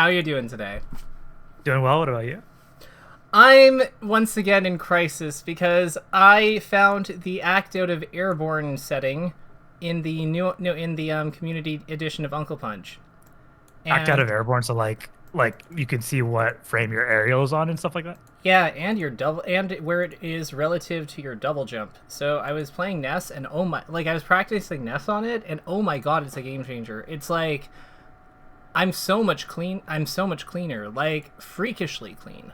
How are you doing today? Doing well. What about you? I'm once again in crisis because I found the act out of airborne setting in the new no in the community edition of Uncle Punch. Act out And of airborne, so like you can see what frame your aerial is on and stuff like that. yeah, and your double and where it is relative to your double jump. So I was playing Ness and oh my, like I was practicing Ness on it and oh my god, it's a game changer. It's like I'm so much cleaner, like freakishly clean.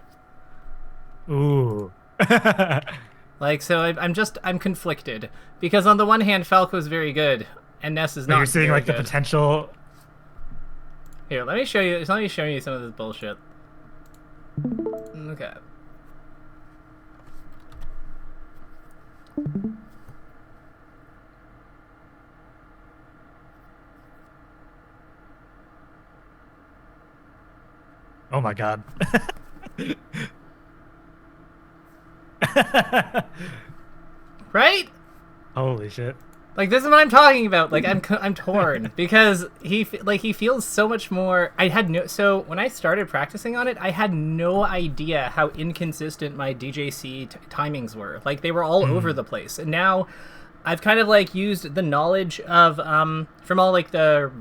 Ooh. Like, so I'm conflicted because on the one hand, Falco's very good and Ness is But you're not seeing very like the good. potential. Here, let me show you. Let me show you some of this bullshit. Okay. Oh my God. Right? Holy shit. Like this is what I'm talking about. Like I'm torn because he feels so much more. I had no so when I started practicing on it, I had no idea how inconsistent my DJC timings were. Like they were all over Mm. the place, and now I've kind of like used the knowledge of from all like the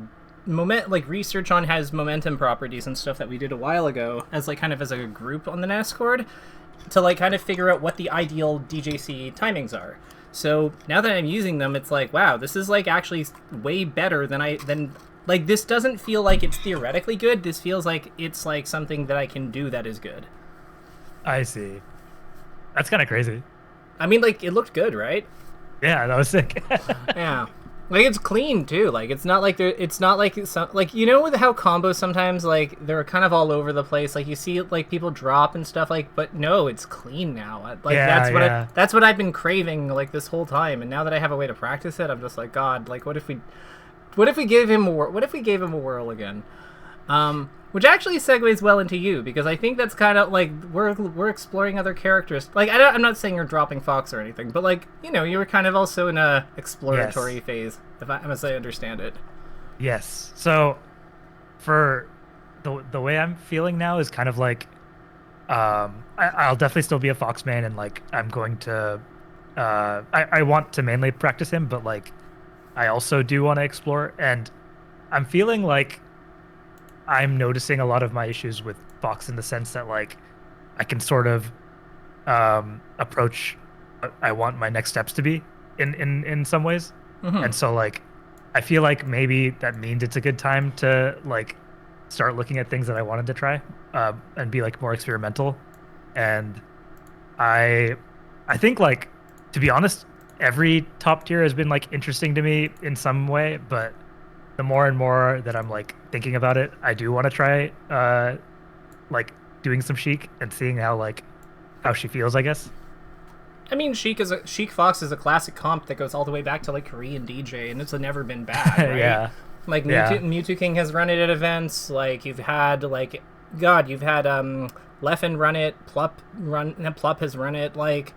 research on has momentum properties and stuff that we did a while ago as like kind of as a group on the Discord to like kind of figure out what the ideal DJC timings are. So now that I'm using them, it's like, wow, this is like actually way better than like this doesn't feel like it's theoretically good. This feels like it's like something that I can do that is good. I see. That's kind of crazy. I mean, like it looked good, right? Yeah, that was sick. Yeah. Like it's clean too. Like it's not like it's not like some like you know with how combos sometimes like they're kind of all over the place. Like you see like people drop and stuff like, but no, it's clean now. Like Yeah, yeah. that's what I've been craving like this whole time. And now that I have a way to practice it, I'm just like God. Like what if we gave him what if we gave him a whirl again? Which actually segues well into you because I think that's kind of like we're exploring other characters. Like I'm not saying you're dropping Fox or anything, but like you know you were kind of also in a exploratory Yes. phase, if I as I understand it. Yes. So for the way I'm feeling now is kind of like I'll definitely still be a Fox man and like I'm going to I want to mainly practice him, but like I also do want to explore and I'm feeling like I'm noticing a lot of my issues with Fox in the sense that like I can sort of approach what I want my next steps to be in some ways. Hmm. And so like I feel like maybe that means it's a good time to like start looking at things that I wanted to try and be like more experimental. And I I think like to be honest, every top tier has been like interesting to me in some way, but the more and more that I'm like thinking about it, I do want to try like doing some Sheik and seeing how she feels, I guess. I mean, Sheik Fox is a classic comp that goes all the way back to like Korean DJ, and it's never been bad, right? Yeah. Like Yeah. Mewtwo King has run it at events. Like you've had like God, you've had Leffen run it. Plup has run it. Like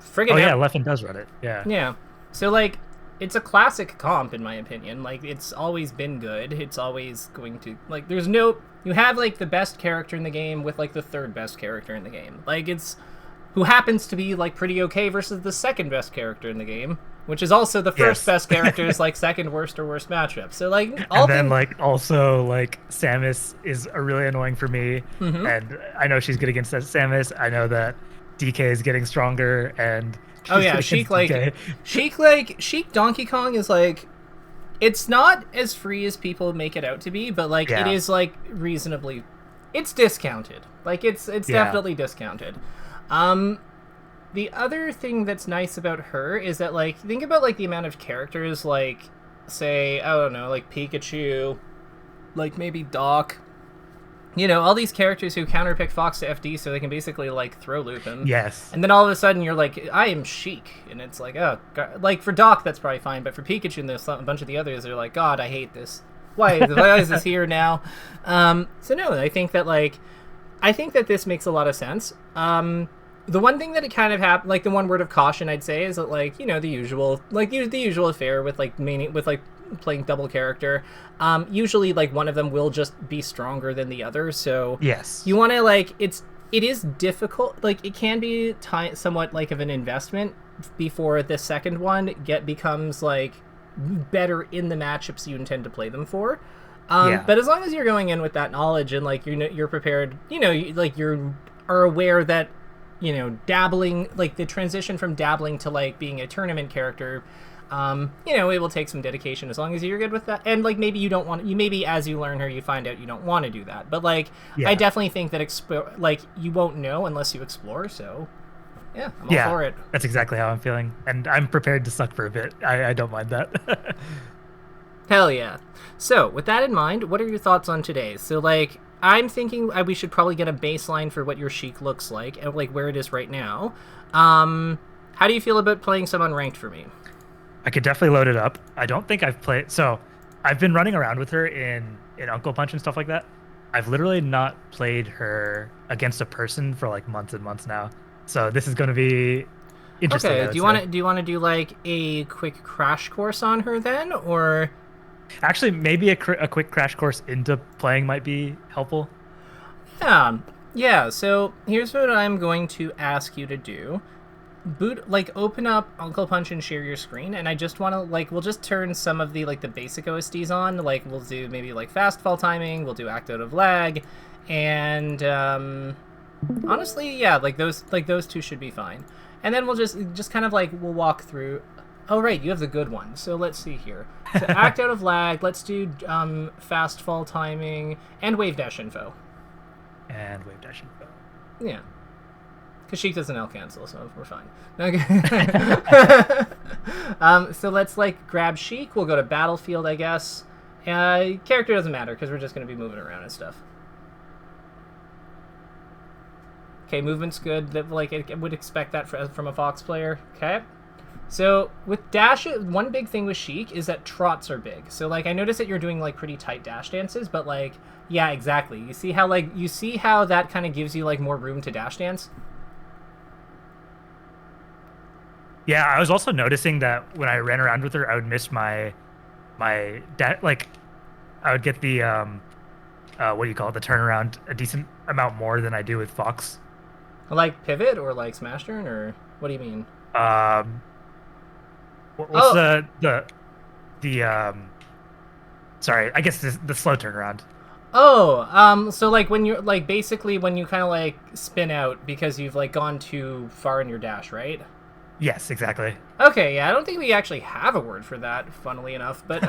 Oh friggin' yeah, Leffen does run it. Yeah. yeah. So like it's a classic comp in my opinion. Like it's always been good. It's always going to like there's no you have like the best character in the game with like the third best character in the game. Like it's who happens to be like pretty okay versus the second best character in the game, which is also the first Yes. best character's like second worst or worst matchup. So like all And then things like also like Samus is a really annoying for me, Mhm. and I know she's good against Samus. I know that DK is getting stronger, and Oh she's yeah, good against DK. Sheik Donkey Kong is like it's not as free as people make it out to be, but like it Yeah, is like reasonably it's discounted. Like it's yeah, definitely discounted. Um the other thing that's nice about her is that like think about like the amount of characters like say I don't know like Pikachu, like maybe Doc, you know all these characters who counterpick Fox to FD so they can basically like throw loop him. yes, And then all of a sudden you're like, I am Sheik, and it's like, oh, God. Like for Doc that's probably fine, but for Pikachu and there's a bunch of the others, they're like, God, I hate this. Why is this here now? So no, I think that this makes a lot of sense. The one thing that it kind of happened, like the one word of caution I'd say is that like you know the usual affair with like playing double character, usually like one of them will just be stronger than the other. So Yes. you want to like it is difficult. Like it can be somewhat like of an investment before the second one becomes like better in the matchups you intend to play them for. But as long as you're going in with that knowledge and like you're prepared, like you are aware that dabbling, like the transition from dabbling to like being a tournament character, it will take some dedication as long as you're good with that. And like maybe you don't want maybe as you learn her you find out you don't want to do that. But like I definitely think that like you won't know unless you explore. So yeah, I'm all for it. That's exactly how I'm feeling, and I'm prepared to suck for a bit. I don't mind that. Hell yeah. So with that in mind, what are your thoughts on today? So like I'm thinking we should probably get a baseline for what your Sheik looks like and like where it is right now. How do you feel about playing some unranked for me? I could definitely load it up. I don't think I've played. So I've been running around with her in Uncle Punch and stuff like that. I've literally not played her against a person for like months and months now. So this is going to be interesting. Okay. Do you want to do like a quick crash course on her then, or? Actually, maybe a quick crash course into playing might be helpful. Yeah. So here's what I'm going to ask you to do. Open up Uncle Punch and share your screen, and I just want to we'll just turn some of the the basic OSDs on. Like we'll do maybe like fast fall timing, we'll do act out of lag, and honestly, yeah, those two should be fine. And then we'll just kind of we'll walk through. Oh right, you have the good one. So let's see here. So act out of lag. Let's do fast fall timing and wave dash info. Yeah. Because Sheik doesn't L cancel, so we're fine. Okay. So let's grab Sheik. We'll go to battlefield, I guess. Character doesn't matter because we're just going to be moving around and stuff. Okay, movement's good. I would expect that from a Fox player. Okay. So with dash, one big thing with Sheik is that trots are big. So I noticed that you're doing pretty tight dash dances, but yeah, exactly. You see how that kind of gives you more room to dash dance? Yeah, I was also noticing that when I ran around with her, I would miss I would get the what do you call it, the turnaround a decent amount more than I do with Fox. Like pivot or smash turn, or what do you mean? What's the sorry, I guess the slow turnaround. Oh, so when you're basically when you kind of spin out because you've gone too far in your dash, right? Yes, exactly. Okay, yeah, I don't think we actually have a word for that, funnily enough. But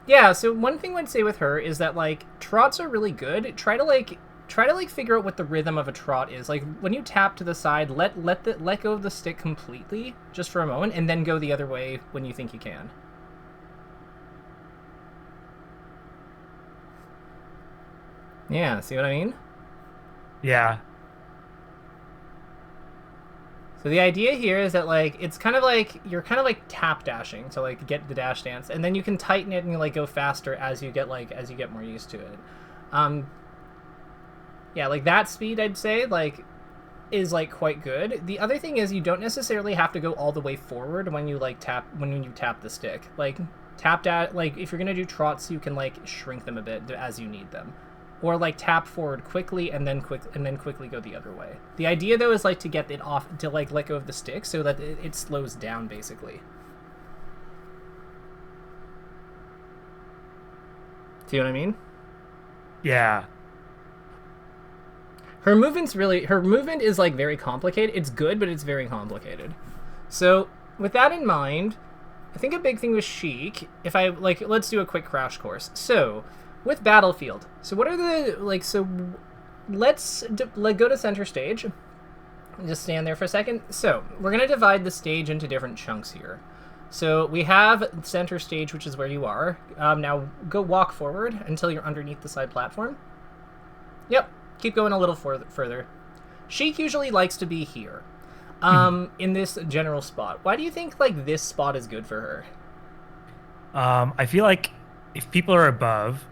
yeah, so one thing I'd say with her is that trots are really good. Try to figure out what the rhythm of a trot is. When you tap to the side, let go of the stick completely just for a moment, and then go the other way when you think you can. Yeah, see what I mean? Yeah. So the idea here is that it's kind of you're kind of tap dashing to get the dash dance, and then you can tighten it and go faster as you get more used to it. Yeah, that speed I'd say is quite good. The other thing is you don't necessarily have to go all the way forward when you tap the stick. If you're gonna do trots, you can shrink them a bit as you need them. Or tap forward quickly and then quickly go the other way. The idea though is to get it off, to let go of the stick so that it slows down basically. See what I mean? Yeah. Her movement is very complicated. It's good, but it's very complicated. So with that in mind, I think a big thing with Sheik, if I let's do a quick crash course. So with battlefield, so what are the so let's go to center stage. Just stand there for a second. So we're gonna divide the stage into different chunks here. So we have center stage, which is where you are. Now go walk forward until you're underneath the side platform. Yep. Keep going a little further. Sheik usually likes to be here, in this general spot. Why do you think this spot is good for her? I feel like if people are above,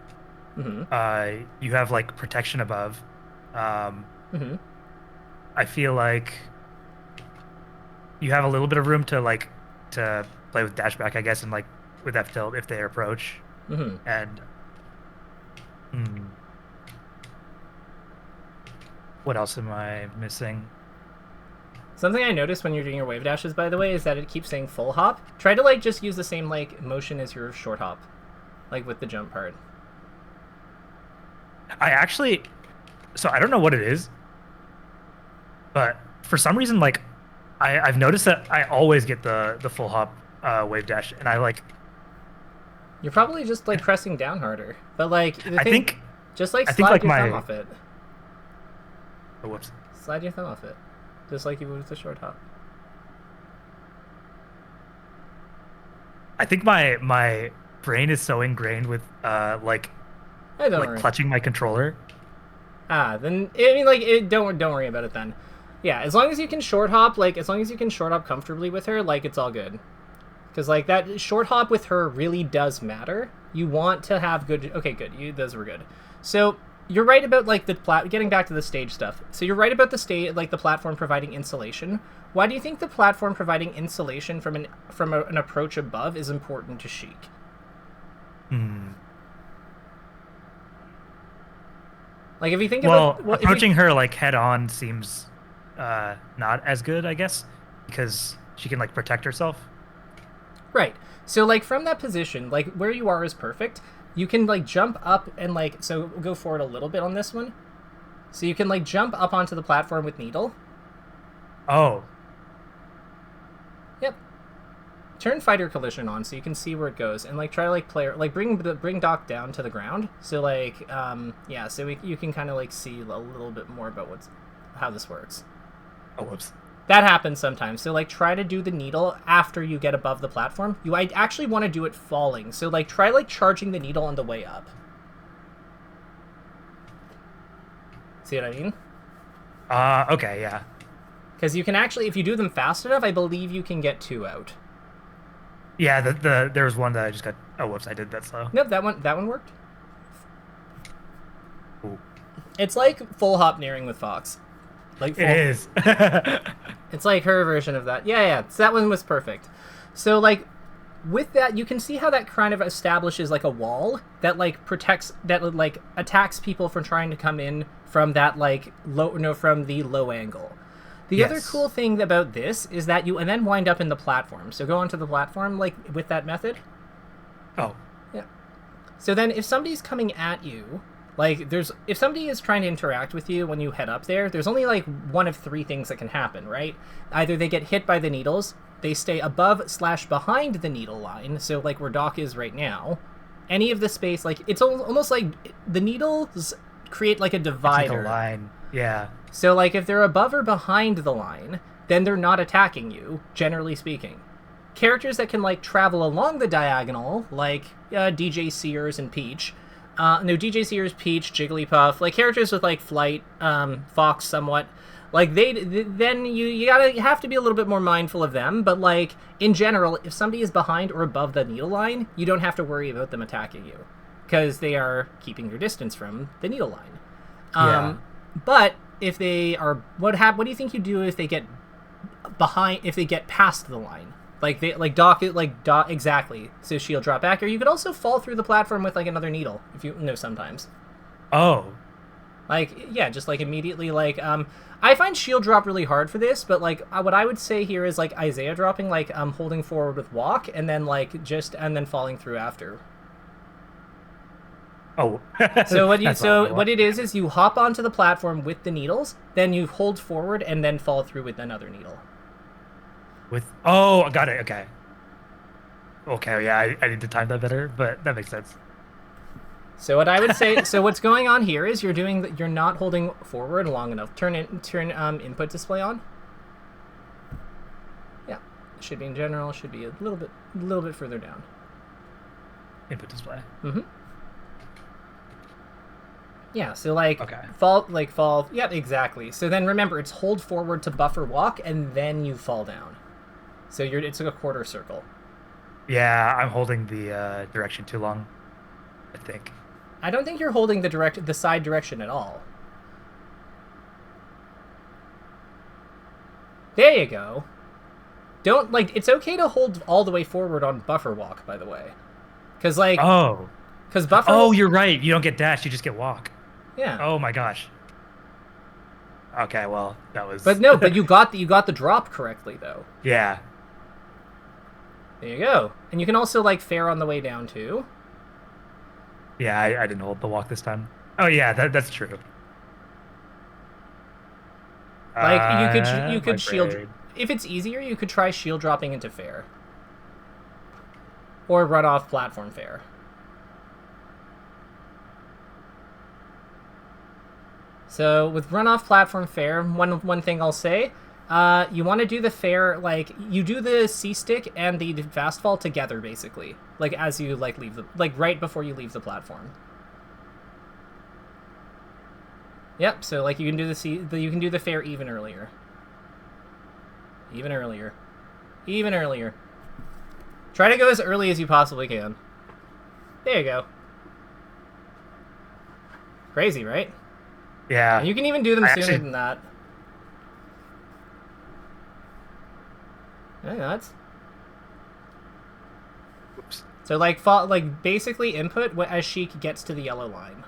Mm-hmm. You have protection above. Mm-hmm. I feel like you have a little bit of room to to play with dashback, I guess, and with that tilt if they approach. Mm-hmm. And what else am I missing? Something I noticed when you're doing your wave dashes, by the way, is that it keeps saying full hop. Try to like just use the same like motion as your short hop, like with the jump part. I actually, so I don't know what it is, but for some reason, like I've noticed that I always get the full hop wave dash, and I like. You're probably just like pressing down harder, but like the I thing, think just like I think slide like your my. thumb off it. Oh, whoops. Slide your thumb off it, just like you would with the short hop. I think my brain is so ingrained with like Hey, don't like worry. clutching my controller. Then I mean, like, don't worry about it then. Yeah, as long as you can short hop, like, as long as you can short hop comfortably with her, like, it's all good. Because like that short hop with her really does matter. You want to have good. Okay, good. Those were good. So you're right about like the getting back to the stage stuff. So you're right about the stage, like the platform providing insulation. Why do you think the platform providing insulation from an approach above is important to Sheik? Like if you think Well, about approaching her like head on seems not as good, I guess, because she can like protect herself. Right. So like from that position, like where you are is perfect. You can like jump up and like so go forward a little bit on this one. So you can like jump up onto the platform with needle. Oh, Yep. Turn fighter collision on so you can see where it goes and like try to like bring Doc down to the ground. So like yeah, so you can kind of like see a little bit more about how this works. oh, whoops. That happens sometimes. So like try to do the needle after you get above the platform. I actually want to do it falling. So like try like charging the needle on the way up. See what I mean? Okay, yeah. Because you can actually, if you do them fast enough, I believe you can get 2 out. Yeah, there was one that I just got. Oh, whoops! I did that slow. Nope, that one worked. Ooh. It's like full hop nearing with Fox. Like It is. It's like her version of that. Yeah. So that one was perfect. So like with that, you can see how that kind of establishes like a wall that like protects, that like attacks people from trying to come in from that like from the low angle. The other cool thing about this is that you and then wind up in the platform. So go onto the platform like with that method. Oh. Yeah. So then if somebody's coming at you, like if somebody is trying to interact with you when you head up there, there's only like one of 3 things that can happen, right? Either they get hit by the needles, they stay above/behind the needle line, so like where Doc is right now. Any of the space, like it's almost like the needles create like a divider. Like a line. Yeah. So like if they're above or behind the line, then they're not attacking you, generally speaking. Characters that can like travel along the diagonal, like DJ Sears and Peach. DJ Sears, Peach, Jigglypuff, like characters with like flight, Fox somewhat. Like then you have to be a little bit more mindful of them, but like in general, if somebody is behind or above the needle line, you don't have to worry about them attacking you because they are keeping your distance from the needle line. Yeah. But if they are, what do you think you do if they get behind? If they get past the line, like Doc, exactly. So she'll drop back, or you could also fall through the platform with like another needle if you know sometimes. Oh. Like yeah, just like immediately like I find shield drop really hard for this, but like what I would say here is like Isaiah dropping, like holding forward with walk and then like and then falling through after. Oh. So what it is you hop onto the platform with the needles, then you hold forward and then fall through with another needle. I got it. Okay. Okay, yeah, I need to time that better, but that makes sense. So what I would say, so what's going on here is you're not holding forward long enough. Turn input display on. Yeah, should be in general. Should be a little bit further down. Input display. Mm-hmm. Yeah, so like okay. fall. Yeah, exactly. So then remember, it's hold forward to buffer walk, and then you fall down. So it's like a quarter circle. Yeah, I'm holding the direction too long, I think. I don't think you're holding the side direction at all. There you go. Don't, like, it's okay to hold all the way forward on buffer walk, by the way. Because, like... Oh. Because buffer... Oh, you're right. You don't get dash, you just get walk. Yeah. Oh my gosh. Okay, well, that was... But no, but you got the drop correctly, though. Yeah. There you go. And you can also, like, fair on the way down, too. Yeah, I didn't hold the walk this time. Oh, yeah, that's true. Like, you could my shield... brain. If it's easier, you could try shield dropping into fair. Or run off platform fair. So, with run off platform fair, one thing I'll say... you want to do the fair, like, you do the C-stick and the fast fall together, basically. Like, as you, like, leave the... Like, right before you leave the platform. Yep, so, like, you can do you can do the fair even earlier. Even earlier. Even earlier. Try to go as early as you possibly can. There you go. Crazy, right? Yeah. And you can even do them sooner than that. Yeah, that's... Oops. So, like, basically input as Sheik gets to the yellow line.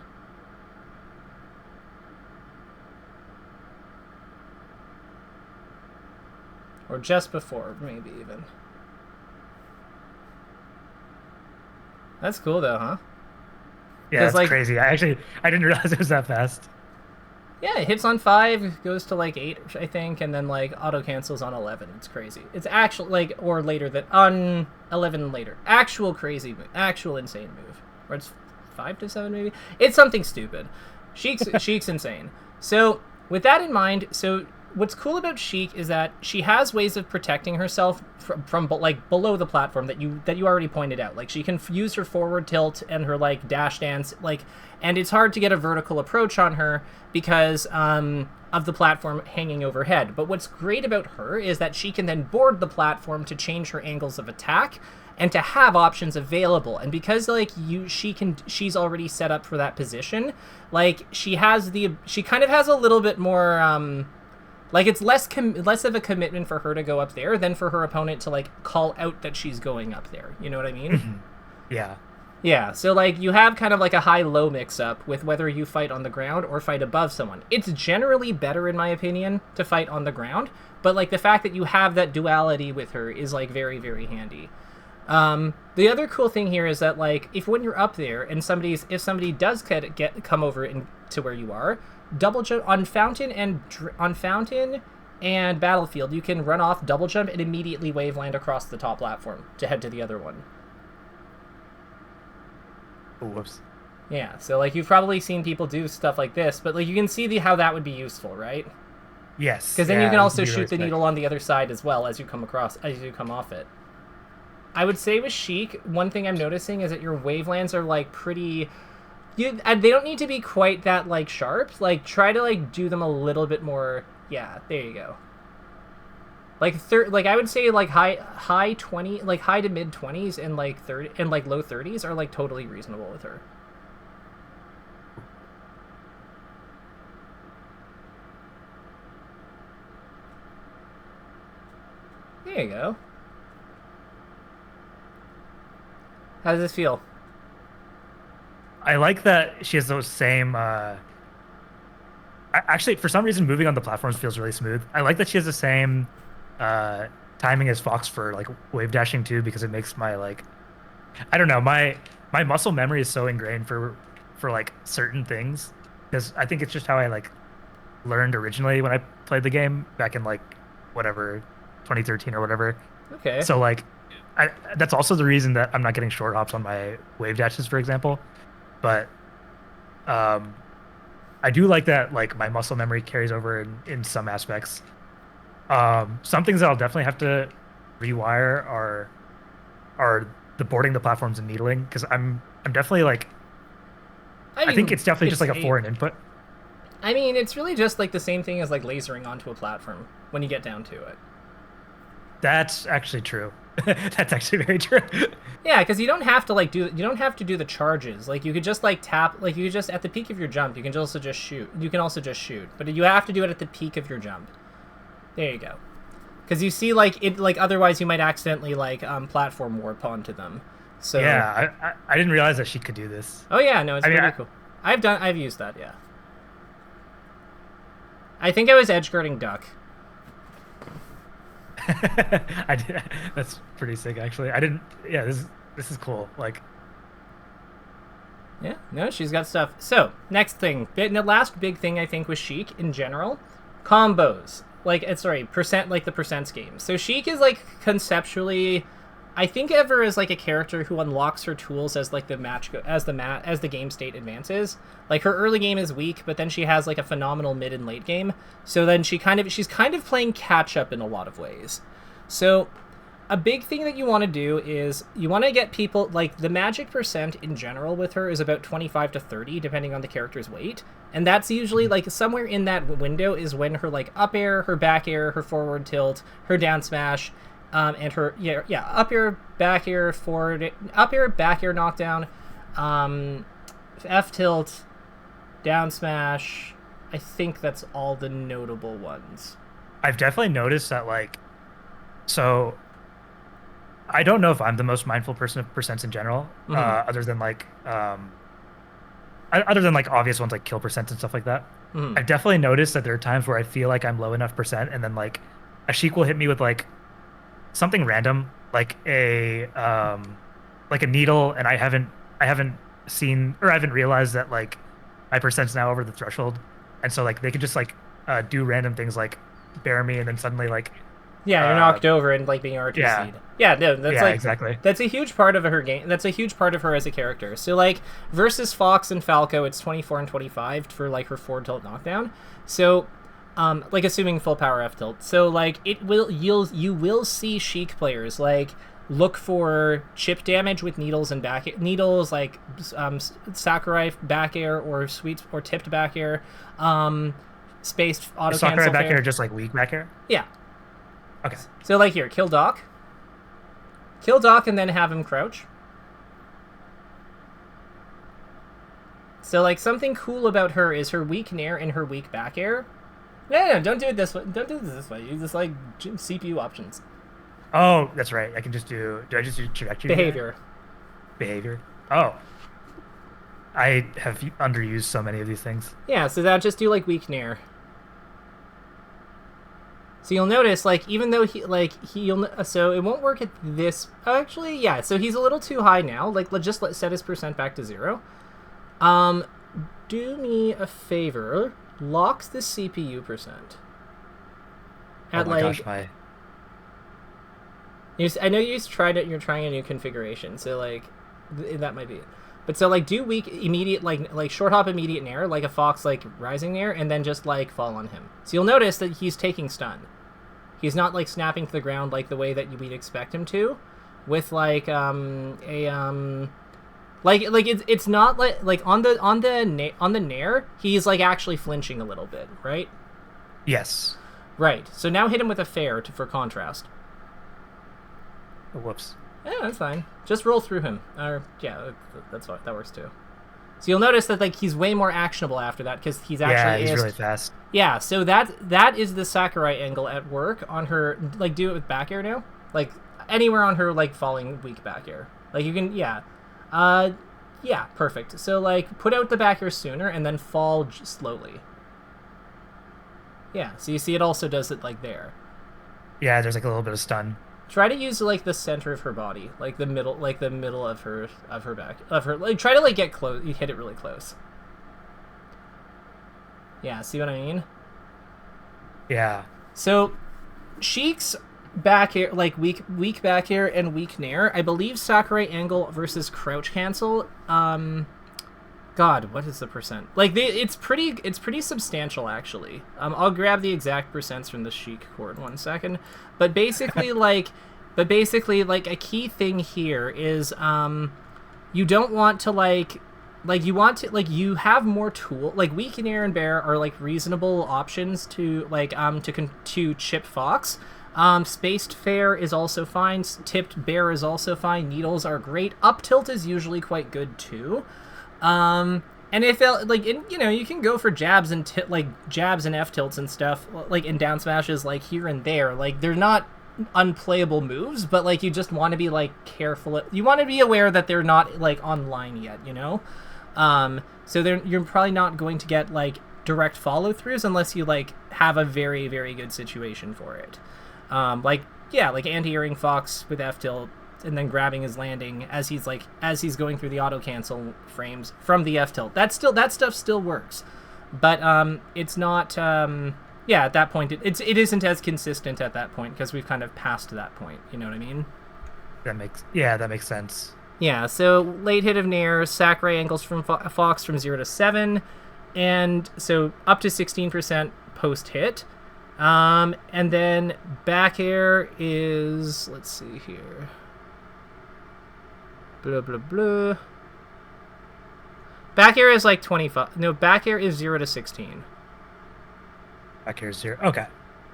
Or just before, maybe even. That's cool, though, huh? Yeah, that's like, crazy. I didn't realize it was that fast. Yeah, it hits on 5, goes to, like, 8, I think, and then, like, auto-cancels on 11. It's crazy. It's actual, like, or later than... On 11 later. Actual crazy move. Actual insane move. Or it's 5 to 7, maybe? It's something stupid. Sheik's insane. So, with that in mind, so... What's cool about Sheik is that she has ways of protecting herself from like below the platform that you already pointed out. Like she can use her forward tilt and her like dash dance, like, and it's hard to get a vertical approach on her because of the platform hanging overhead. But what's great about her is that she can then board the platform to change her angles of attack and to have options available. And because like she's already set up for that position, like she kind of has a little bit more like, it's less of a commitment for her to go up there than for her opponent to, like, call out that she's going up there. You know what I mean? Yeah. Yeah, so, like, you have kind of, like, a high-low mix-up with whether you fight on the ground or fight above someone. It's generally better, in my opinion, to fight on the ground, but, like, the fact that you have that duality with her is, like, very, very handy. The other cool thing here is that, like, when you're up there and if somebody does come over to where you are, double jump on fountain and battlefield, you can run off, double jump, and immediately wave land across the top platform to head to the other one. Oh, whoops. Yeah, so like you've probably seen people do stuff like this, but like you can see how that would be useful, right? Yes. Because then you can also shoot the needle on the other side as well as you come off it. I would say with Sheik, one thing I'm noticing is that your wavelands are like pretty... they don't need to be quite that like sharp. Like try to like do them a little bit more. Yeah, there you go. Like I would say like high 20, like high to mid 20s and like 30 and like low 30s are like totally reasonable with her. There you go. How does this feel? I like that she has those same... Actually, for some reason, moving on the platforms feels really smooth. I like that she has the same timing as Fox for like wave dashing too, because it makes my like... I don't know, my muscle memory is so ingrained for like certain things, because I think it's just how I like learned originally when I played the game back in like whatever 2013 or whatever. Okay. So like that's also the reason that I'm not getting short hops on my wave dashes, for example. But I do like that like my muscle memory carries over in some aspects. Some things that I'll definitely have to rewire are the boarding the platforms and needling, because I'm definitely like I think it's definitely just like a foreign input. I mean, it's really just like the same thing as like lasering onto a platform when you get down to it. That's actually true. That's actually very true. Yeah, because you don't have to like do the charges. Like you could just like tap, like you could just at the peak of your jump, you can also just shoot. You can also just shoot, but you have to do it at the peak of your jump. There you go. Because you see, like, it, like, otherwise you might accidentally, like, platform warp onto them. So Yeah, I didn't realize that she could do this. oh yeah, no, it's I mean, pretty cool. I've used that, yeah. I think I was edge guarding Duck. I did, that's pretty sick, actually. I didn't. Yeah, this is cool. Like, Yeah, no, she's got stuff. So, next thing. The last big thing, I think, with Sheik in general. Combos. Like, sorry, like the percents game. So Sheik is, like, conceptually... I think of her as, like, a character who unlocks her tools as, like, as the game state advances. Like, her early game is weak, but then she has, like, a phenomenal mid and late game. So then she's kind of playing catch-up in a lot of ways. So... a big thing that you want to do is you want to get people, like, the magic percent in general with her is about 25 to 30, depending on the character's weight. And that's usually, like, somewhere in that window is when her, like, up air, her back air, her forward tilt, her down smash, and her, up air, back air, forward, up air, back air knockdown, F tilt, down smash. I think that's all the notable ones. I've definitely noticed that, like, so... I don't know if I'm the most mindful person of percents in general, other than like obvious ones like kill percent and stuff like that. I've definitely noticed that there are times where I feel like I'm low enough percent, and then like a Sheik will hit me with like something random, like a needle, and I haven't seen, or I haven't realized that like my percent's now over the threshold, and so like they could just like do random things like bear me, and then suddenly like. Yeah, you're knocked over and like being RTC'd. Yeah, no, that's like exactly. That's a huge part of her game. That's a huge part of her as a character. So like versus Fox and Falco, it's 24 and 25 for like her forward tilt knockdown. So like assuming full power F tilt. So like you will see Sheik players like look for chip damage with needles and needles like Sakurai back air or sweet or tipped back air, spaced auto cancel. Sakurai back air just like weak back air. Yeah. Okay. So, like, here, kill Doc. Kill Doc and then have him crouch. So, like, something cool about her is her weak nair and her weak back air. No, don't do it this way. Don't do this way. Use this, like, CPU options. Oh, that's right. I can just do... Do I just do trajectory? Behavior. Oh. I have underused so many of these things. Yeah, so that just do, like, weak nair. So you'll notice, like, even though so it won't work at this. Oh, actually, yeah. So he's a little too high now. Like, set his percent back to 0. Do me a favor. Locks the CPU percent. At, oh my gosh, my. I know you tried it. You're trying a new configuration, so like, that might be it. But so like, do weak immediate like short hop immediate nair like a Fox like rising nair, and then just like fall on him. So you'll notice that he's taking stun. He's not like snapping to the ground like the way that we'd expect him to, with like it's not like on the nair he's like actually flinching a little bit, right? Yes. Right. So now hit him with a fair for contrast. Oh, whoops. Yeah, that's fine. Just roll through him. Or yeah, that's fine. That works too. So you'll notice that like he's way more actionable after that because he's actually he's really fast. Yeah, so that is the Sakurai angle at work on her. Like do it with back air now, like anywhere on her like falling weak back air. Like you can yeah, perfect. So like put out the back air sooner and then fall slowly. Yeah, so you see it also does it like there. Yeah, there's like a little bit of stun. Try to use like the center of her body, like the middle of her back of her. Like try to like get close. You hit it really close. Yeah, see what I mean? Yeah. So, Sheik's back air, like weak back air and weak nair. I believe Sakurai angle versus crouch cancel. God, what is the percent? Like it's pretty substantial actually. I'll grab the exact percents from the Sheik court in 1 second. But basically like a key thing here is you don't want to you want to you have more tool weak and air and bear are like reasonable options to to chip Fox. Spaced fair is also fine. Tipped bear is also fine. Needles are great. Up tilt is usually quite good too. And it felt like, you can go for jabs and jabs and F tilts and stuff, like in down smashes, like here and there. Like they're not unplayable moves, but like you just want to be like careful. You want to be aware that they're not like online yet, So you're probably not going to get like direct follow throughs unless you like have a very, very good situation for it. Like anti-airing Fox with F tilt, and then grabbing his landing as he's going through the auto cancel frames from the F tilt. That stuff still works, but it's not. At that point it isn't as consistent at that point because we've kind of passed that point. You know what I mean? That makes sense. Yeah. So late hit of Nair, Sakurai angles from Fox from 0 to 7, and so up to 16% post hit. And then back air is, let's see here. Blah, blah, blah. Back air is like 25. No, back air is 0 to 16. Back air is 0. Okay.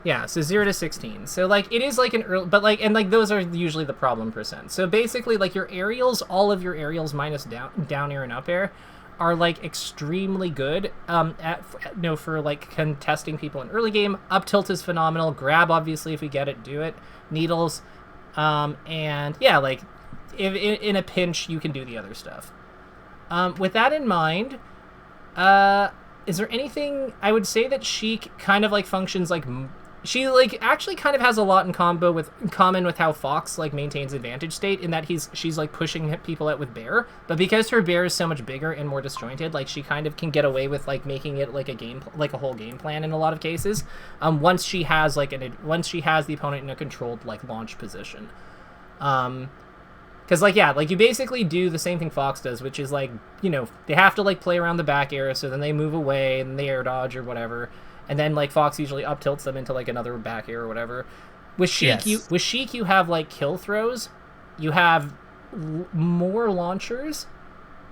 Yeah, so 0 to 16. So, like, it is like an early... But, like, and, like, those are usually the problem percent. So, basically, like, your aerials, all of your aerials minus down air and up air are, like, extremely good for, like, contesting people in early game. Up tilt is phenomenal. Grab, obviously, if we get it, do it. Needles. And, yeah, like... If in a pinch, you can do the other stuff. With that in mind, is there anything... I would say that Sheik kind of, like, functions like... She, like, actually kind of has a lot in common with how Fox, like, maintains advantage state, in that she's, like, pushing people out with Bear. But because her Bear is so much bigger and more disjointed, like, she kind of can get away with, like, making it, like, a whole game plan in a lot of cases. Once she has the opponent in a controlled, like, launch position. Because, like, you basically do the same thing Fox does, which is, like, they have to, like, play around the back air, so then they move away, and they air dodge or whatever. And then, like, Fox usually up tilts them into, like, another back air or whatever. With Sheik, you have, like, kill throws, you have more launchers,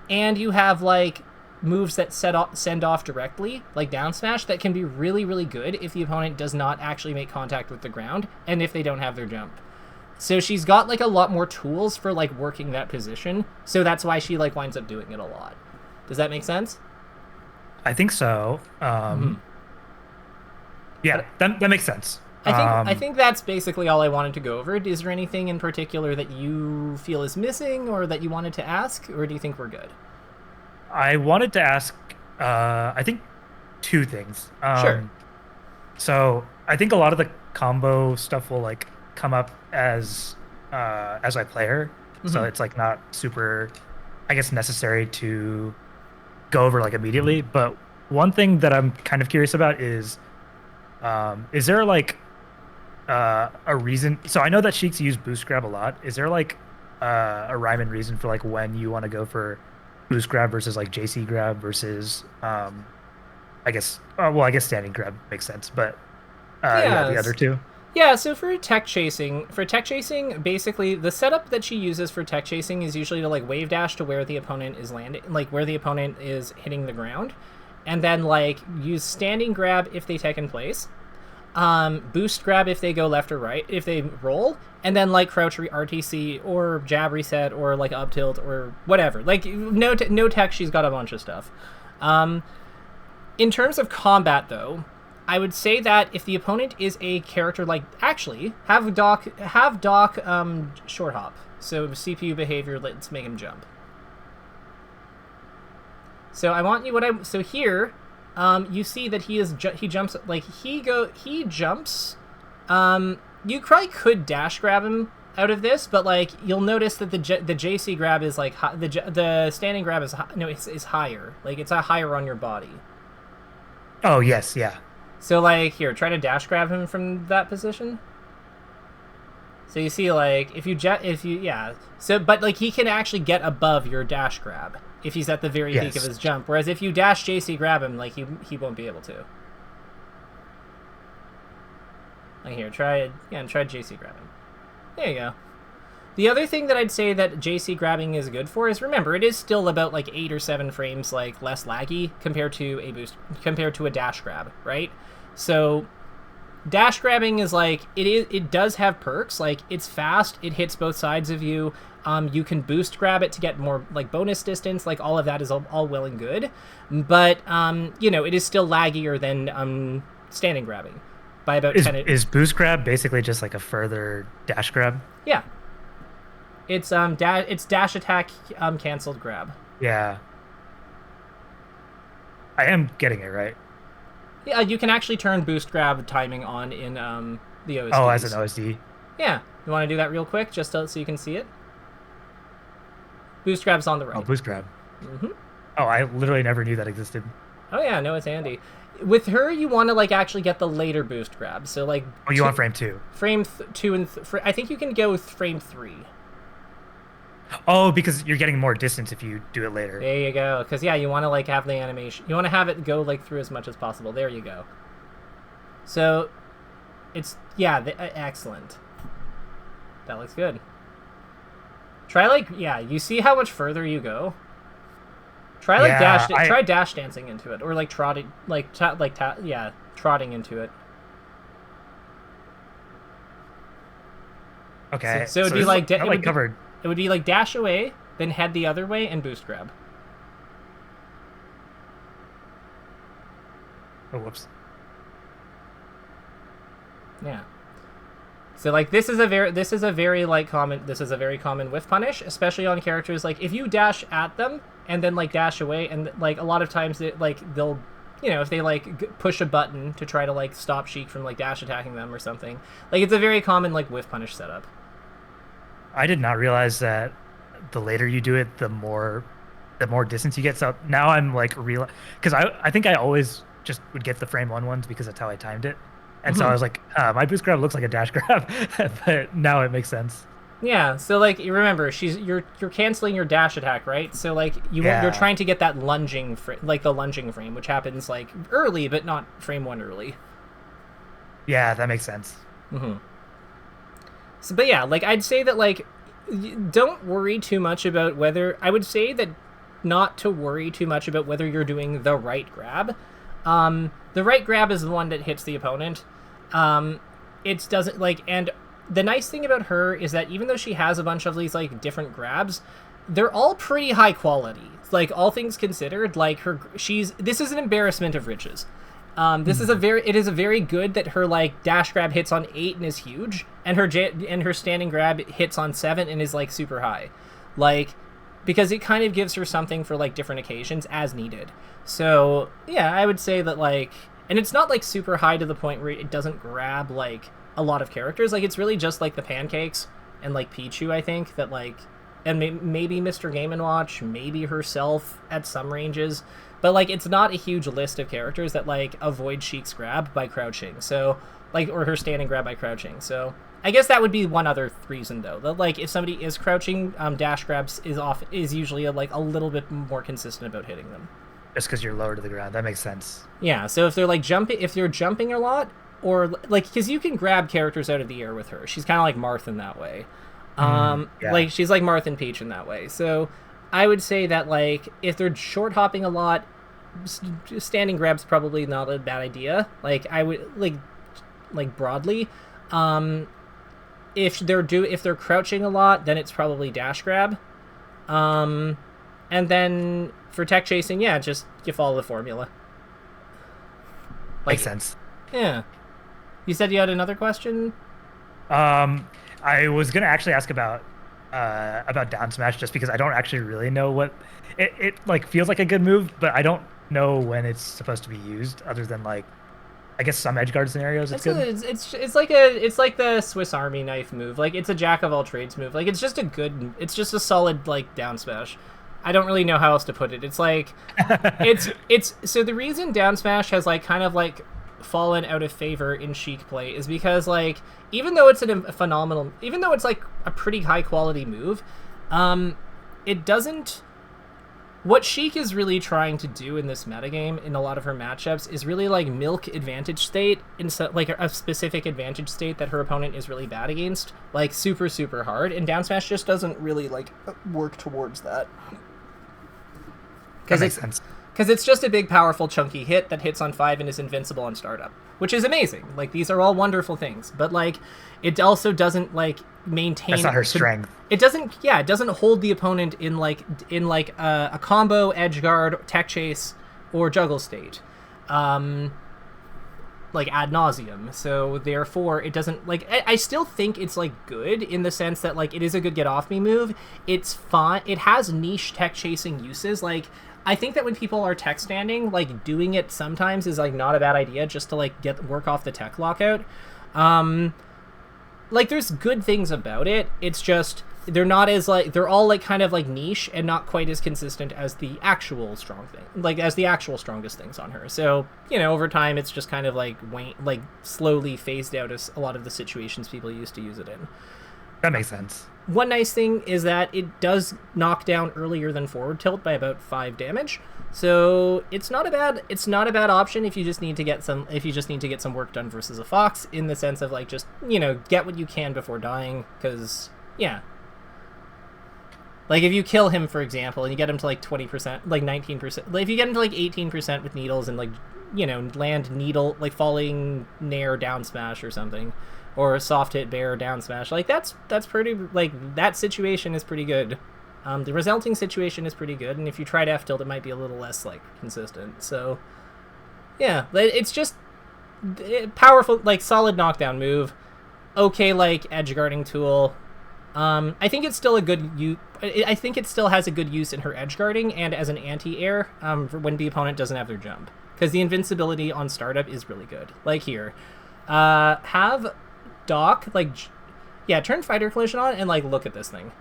and you have, like, moves that send off directly, like down smash, that can be really, really good if the opponent does not actually make contact with the ground, and if they don't have their jump. So she's got, like, a lot more tools for, like, working that position. So that's why she, like, winds up doing it a lot. Does that make sense? I think so. Yeah, that makes sense. I think that's basically all I wanted to go over. Is there anything in particular that you feel is missing or that you wanted to ask, or do you think we're good? I wanted to ask, I think, two things. Sure. So I think a lot of the combo stuff will, like, come up as I play her, so it's like not super, I guess, necessary to go over like immediately. But one thing that I'm kind of curious about is there like a reason? So I know that Sheiks use boost grab a lot. Is there like a rhyme and reason for like when you want to go for boost grab versus like JC grab versus I guess standing grab makes sense, but the other two. Yeah, so for tech chasing, basically the setup that she uses for tech chasing is usually to like wave dash to where the opponent is landing, like where the opponent is hitting the ground, and then like use standing grab if they tech in place, boost grab if they go left or right, if they roll, and then like crouch RTC or jab reset or like up tilt or whatever. Like no tech, she's got a bunch of stuff. In terms of combat though, I would say that if the opponent is a character like... Actually, have Doc short hop. So CPU behavior, let's make him jump. So I want you... So here, you see that he jumps... Like, he jumps... You probably could dash grab him out of this, but, like, you'll notice that the JC grab is, like... The standing grab is... is higher. Like, it's higher on your body. Oh, yes, yeah. So, like, here, try to dash grab him from that position. So you see, like, So, but, like, he can actually get above your dash grab if he's at the very peak of his jump. Whereas if you dash JC grab him, like, he won't be able to. Like, here, try JC grab him. There you go. The other thing that I'd say that JC grabbing is good for is, remember, it is still about, like, 8 or 7 frames, like, less laggy compared to a dash grab, right? So dash grabbing is like it does have perks. Like it's fast, it hits both sides of you. You can boost grab it to get more like bonus distance. Like all of that is all well and good, but it is still laggier than standing grabbing by about 10. Is boost grab basically just like a further dash grab? Yeah. It's dash attack canceled grab. Yeah. I am getting it right. Yeah, you can actually turn boost grab timing on in the OSD. Oh, as an OSD. Yeah. You want to do that real quick just so you can see it? Boost grab's on the right. Oh, boost grab. Mm-hmm. Oh, I literally never knew that existed. Oh yeah, no, it's handy. With her, you want to like actually get the later boost grab. So like. Oh, you want frame 2? Frame 2 and I think you can go with frame 3. Oh, because you're getting more distance if you do it later. There you go. Because yeah, you want to like have the animation. You want to have it go like through as much as possible. There you go. So, it's excellent. That looks good. Try like you see how much further you go. Try like try dash dancing into it, or like trotting trotting into it. Okay. So it'd be like covered. It would be like dash away, then head the other way, and boost grab. Oh, whoops. Yeah. So like this is a very common whiff punish, especially on characters like if you dash at them and then like dash away, and like a lot of times they'll if they like push a button to try to like stop Sheik from like dash attacking them or something. Like it's a very common like whiff punish setup. I did not realize that the later you do it, the more distance you get. So now I'm like because I think I always just would get the frame 1 ones because that's how I timed it. And so I was like, my boost grab looks like a dash grab, but now it makes sense. Yeah, so like you remember, you're canceling your dash attack, right? So like you're trying to get that lunging the lunging frame, which happens like early, but not frame 1 early. Yeah, that makes sense. Mm-hmm. So, but yeah, like I'd say that like don't worry too much about whether. I would say that not to worry too much about whether you're doing the right grab. The right grab is the one that hits the opponent. It doesn't like, and the nice thing about her is that even though she has a bunch of these like different grabs, they're all pretty high quality. Like all things considered, like this is an embarrassment of riches. It is a very good that her like dash grab hits on 8 and is huge, and her standing grab hits on 7 and is like super high, like because it kind of gives her something for like different occasions as needed. So yeah, I would say that like, and it's not like super high to the point where it doesn't grab like a lot of characters. Like it's really just like the pancakes and like Pichu, I think, that like, and maybe Mr. Game & Watch, maybe herself at some ranges, but like it's not a huge list of characters that like avoid Sheik's grab by crouching. So like, or her standing grab by crouching. So I guess that would be one other reason though, that like if somebody is crouching, dash grabs is usually like a little bit more consistent about hitting them. Just because you're lower to the ground, that makes sense. Yeah, so if they're like jumping a lot, or like because you can grab characters out of the air with her. She's kind of like Marth in that way. Like she's like Marth and Peach in that way. So I would say that like if they're short hopping a lot, standing grab's probably not a bad idea. Like I would like broadly. If they're crouching a lot, then it's probably dash grab. And then for tech chasing, yeah, just you follow the formula. Makes sense. Yeah. You said you had another question? I was gonna actually ask about down smash, just because I don't actually really know what it like feels like a good move, but I don't know when it's supposed to be used, other than like I guess some edgeguard scenarios it's good. It's like the Swiss Army knife move. Like it's a jack of all trades move. Like it's just a solid like down smash. I don't really know how else to put it. It's like it's so the reason down smash has like kind of like fallen out of favor in Sheik play is because like even though it's like a pretty high quality move, it doesn't. What Sheik is really trying to do in this metagame in a lot of her matchups is really like milk advantage state, like a specific advantage state that her opponent is really bad against, like super, super hard, and down smash just doesn't really like work towards that. That makes sense. Because it's just a big, powerful, chunky hit that hits on 5 and is invincible on startup, which is amazing. Like, these are all wonderful things. But, like, it also doesn't, like, maintain... That's not her strength. It doesn't hold the opponent in, a combo, edge guard, tech chase, or juggle state. Like, ad nauseum. So, therefore, it doesn't... Like, I still think it's, like, good in the sense that, like, it is a good get-off-me move. It's fun. It has niche tech-chasing uses. Like, I think that when people are tech standing, like, doing it sometimes is, like, not a bad idea just to, like, work off the tech lockout. Like, there's good things about it. It's just, they're not as, like, they're all, like, kind of, like, niche and not quite as consistent as the actual strong thing. Like, as the actual strongest things on her. So, you know, over time, it's just kind of, like, slowly phased out as a lot of the situations people used to use it in. That makes sense. One nice thing is that it does knock down earlier than forward tilt by about 5 damage. So it's not a bad option if you just need to get some work done versus a fox, in the sense of, like, just, you know, get what you can before dying, because yeah. Like, if you kill him, for example, and you get him to, like, 20%, like, 19%, like, if you get him to, like, 18% with needles and, like, you know, land needle, like, falling nair down smash or something, or soft hit bear down smash, like, that's pretty, like, that situation is pretty good. The resulting situation is pretty good, and if you try to F tilt, it might be a little less, like, consistent. So, yeah, it's just powerful, like, solid knockdown move. Okay, like, edge guarding tool. I think it's still a good use. I think it still has a good use in her edge guarding and as an anti-air for when the opponent doesn't have their jump, because the invincibility on startup is really good. Like here, have Doc, like, yeah, turn fighter collision on and, like, look at this thing.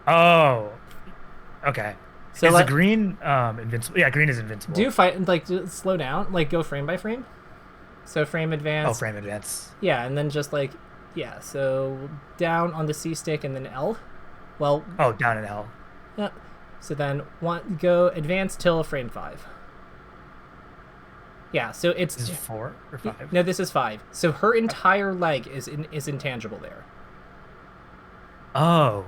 Oh, okay. So, is like, the green invincible? Yeah, green is invincible. Do fight, like, slow down, like, go frame by frame. So frame advance. Oh, frame advance. Yeah, and then just, like, yeah, so down on the C stick and then L. Well. Oh, down and L. Yeah. So then go advance till frame 5. Yeah, so it's... This is 4 or 5? No, this is 5. So her entire leg is intangible there. Oh.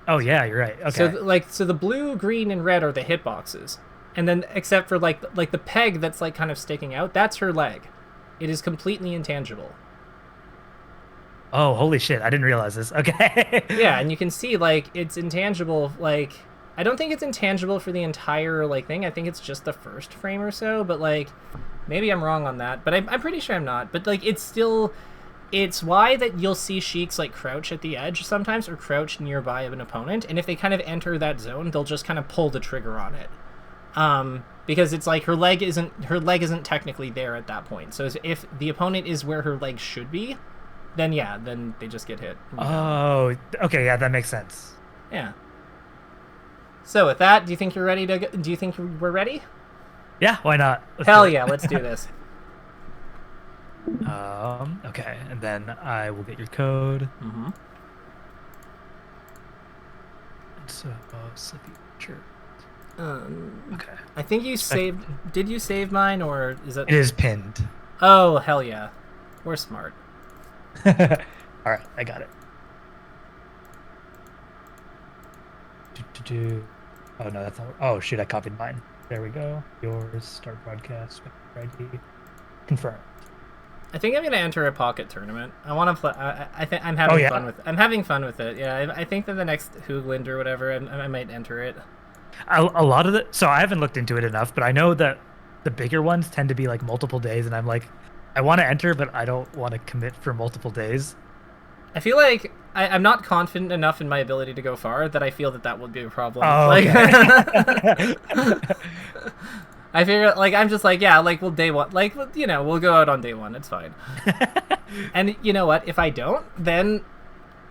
Oh, yeah, you're right. Okay. So the blue, green, and red are the hitboxes. And then, except for, like the peg that's, like, kind of sticking out, that's her leg. It is completely intangible. Oh, holy shit. I didn't realize this. Okay. Yeah, and you can see, like, it's intangible, like... I don't think it's intangible for the entire, like, thing. I think it's just the first frame or so, but, like, maybe I'm wrong on that. But I'm pretty sure I'm not. But, like, it's still... It's why that you'll see Sheiks, like, crouch at the edge sometimes, or crouch nearby of an opponent, and if they kind of enter that zone, they'll just kind of pull the trigger on it. Because it's like her leg isn't technically there at that point. So if the opponent is where her leg should be, then yeah, then they just get hit. Oh, okay, yeah, that makes sense. Yeah. So with that, do you think you're ready to? Do you think we're ready? Yeah, why not? Hell yeah, let's do this. Okay, and then I will get your code. Mm-hmm. So, sure. Okay. I think you saved. Did you save mine, or is it? It is pinned. Oh, hell yeah, we're smart. All right, I got it. Oh no, that's not. Oh shoot, I copied mine. There we go. Yours. Start broadcast. Ready. Confirm. I think I'm gonna enter a pocket tournament. I want to play. I think I'm having fun with. I'm having fun with it. Yeah, I think that the next Hoogland or whatever, I might enter it. A lot of so I haven't looked into it enough, but I know that the bigger ones tend to be like multiple days, and I'm like, I want to enter, but I don't want to commit for multiple days. I feel like I'm not confident enough in my ability to go far that I feel that would be a problem. Oh, like, okay. I figure, like, I'm just like, yeah, like, well, day one, like, you know, we'll go out on day one. It's fine. And you know what? If I don't, then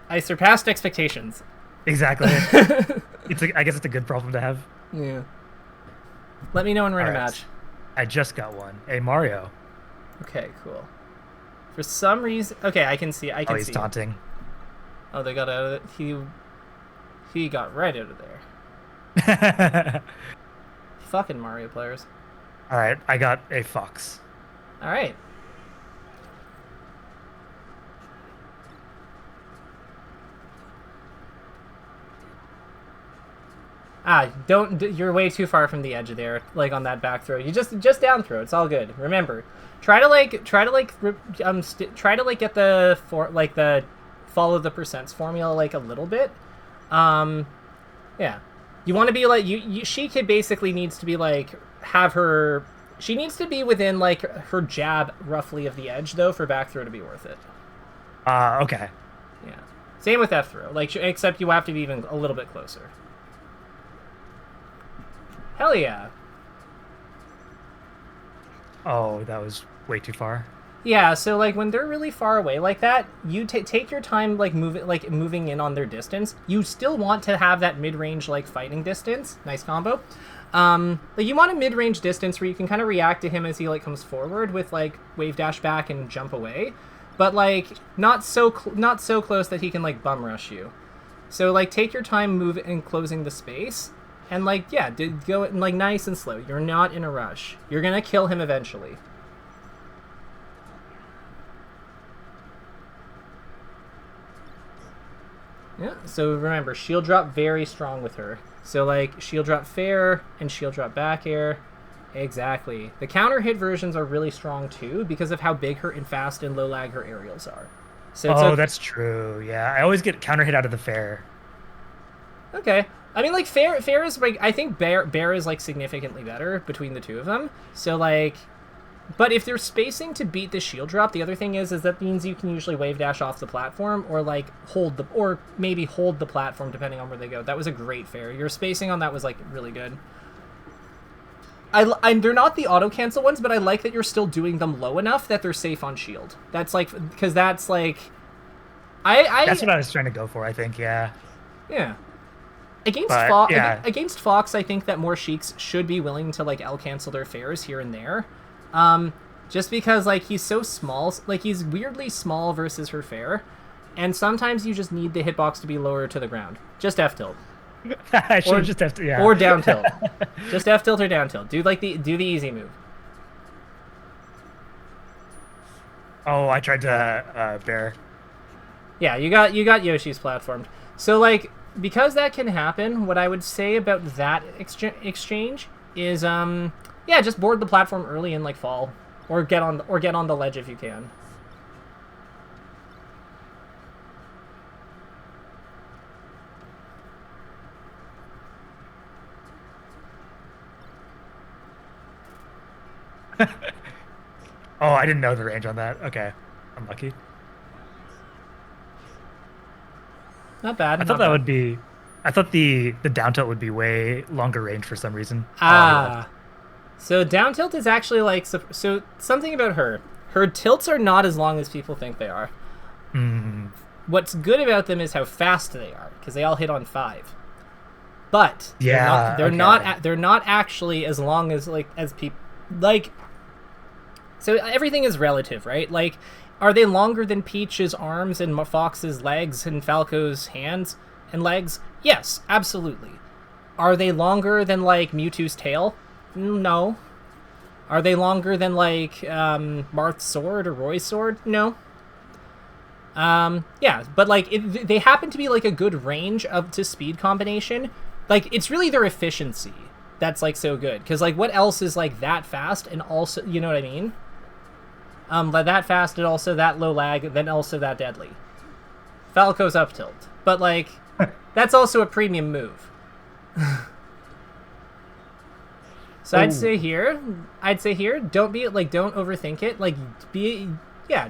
I surpassed expectations. Exactly. I guess it's a good problem to have. Yeah. Let me know when we're in a match. I just got one. Hey, Mario. Okay, cool. For some reason, okay, I can see. He's taunting. Oh, they got out of it. He got right out of there. Fucking Mario players. All right, I got a fox. All right. Don't. You're way too far from the edge there, like on that back throw. You just down throw. It's all good. Remember, try to get the follow the percents formula like a little bit. Yeah, you want to be like she could basically needs to be like she needs to be within like her jab roughly of the edge though for back throw to be worth it. Okay. Yeah. Same with F throw, like except you have to be even a little bit closer. Hell yeah. Oh, that was way too far. Yeah, so like when they're really far away like that, you take your time like moving in on their distance. You still want to have that mid-range like fighting distance. Nice combo. Like you want a mid-range distance where you can kind of react to him as he like comes forward with like wave dash back and jump away, but like not so close that he can like bum rush you. So like take your time moving and closing the space. And, like, yeah, go like nice and slow. You're not in a rush. You're going to kill him eventually. Yeah, so remember, shield drop very strong with her. So, like, shield drop fair and shield drop back air. Exactly. The counter hit versions are really strong, too, because of how big her and fast and low lag her aerials are. So that's true. Yeah, I always get counter hit out of the fair. Okay. I mean, like, fair is, like, I think bear is, like, significantly better between the two of them. So, like, but if they're spacing to beat the shield drop, the other thing is that means you can usually wave dash off the platform or, like, maybe hold the platform depending on where they go. That was a great fair. Your spacing on that was, like, really good. They're not the auto-cancel ones, but I like that you're still doing them low enough that they're safe on shield. That's, like, because that's, like... That's what I was trying to go for, I think, yeah. Yeah. Against Fox, I think that more Sheiks should be willing to like L-cancel their fairs here and there. Just because like he's so small, like he's weirdly small versus her fair, and sometimes you just need the hitbox to be lower to the ground. Just F tilt. I should just have to, yeah. Or down tilt. Just F tilt or down tilt. Do the easy move. Oh, I tried to bear. Yeah, you got Yoshi's platformed. So like. Because that can happen, what I would say about that exchange is, yeah, just board the platform early and like fall, or get on the ledge if you can. Oh, I didn't know the range on that. Okay, I'm lucky. Not bad. I thought that would be. I thought the down tilt would be way longer range for some reason. So down tilt is actually like so something about her. Her tilts are not as long as people think they are. What's good about them is how fast they are because they all hit on 5. But they're not actually as long as people like. So everything is relative, right? Like. Are they longer than Peach's arms and Fox's legs and Falco's hands and legs? Yes, absolutely. Are they longer than, like, Mewtwo's tail? No. Are they longer than, like, Marth's sword or Roy's sword? No. Yeah, but, like, they happen to be, like, a good range to speed combination. Like, it's really their efficiency that's, like, so good. Because, like, what else is, like, that fast and also, you know what I mean? That fast and also that low lag, then also that deadly. Falco's up tilt. But, like, that's also a premium move. So I'd say here, don't overthink it. Like,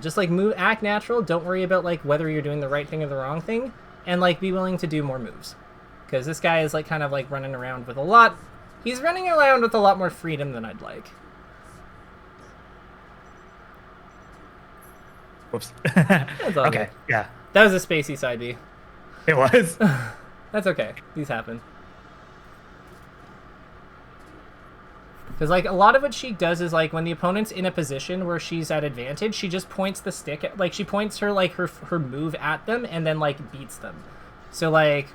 just, like, act natural. Don't worry about, like, whether you're doing the right thing or the wrong thing. And, like, be willing to do more moves. Because this guy is, like, kind of, like, running around with a lot... He's running around with a lot more freedom than I'd like. Whoops. Okay, good. Yeah. That was a spacey side B. It was. That's okay. These happen. Because, like, a lot of what Sheik does is, like, when the opponent's in a position where she's at advantage, she just points the stick at, like, she points her, like, her move at them and then, like, beats them. So, like,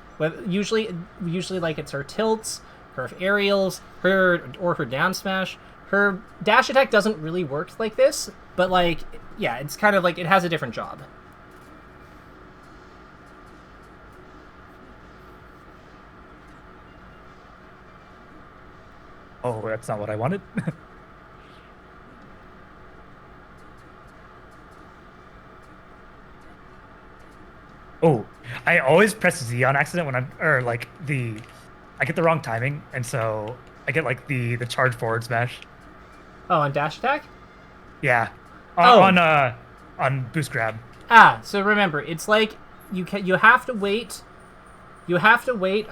usually, like, it's her tilts, her aerials, her down smash. Her dash attack doesn't really work like this, but, like, yeah, it's kind of like, it has a different job. Oh, that's not what I wanted. Oh, I always press Z on accident when I'm, or like I get the wrong timing, and so I get like the charge forward smash. Oh, on dash attack? Yeah, Oh, on boost grab. so remember, it's like you have to wait. You have to wait.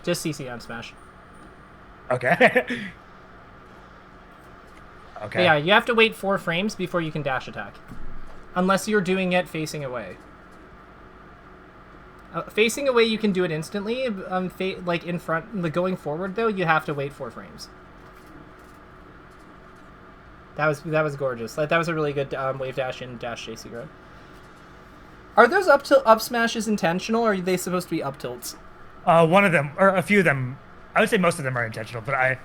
Just CC on smash. Okay. But yeah, Okay. you have to wait 4 frames before you can dash attack, unless you're doing it facing away. Facing away, you can do it instantly. Like in front, like going forward though, you have to wait 4 frames. That was gorgeous. Like that was a really good wave dash and dash JC grab. Are those up smashes intentional, or are they supposed to be up tilts? One of them, or a few of them, I would say most of them are intentional, but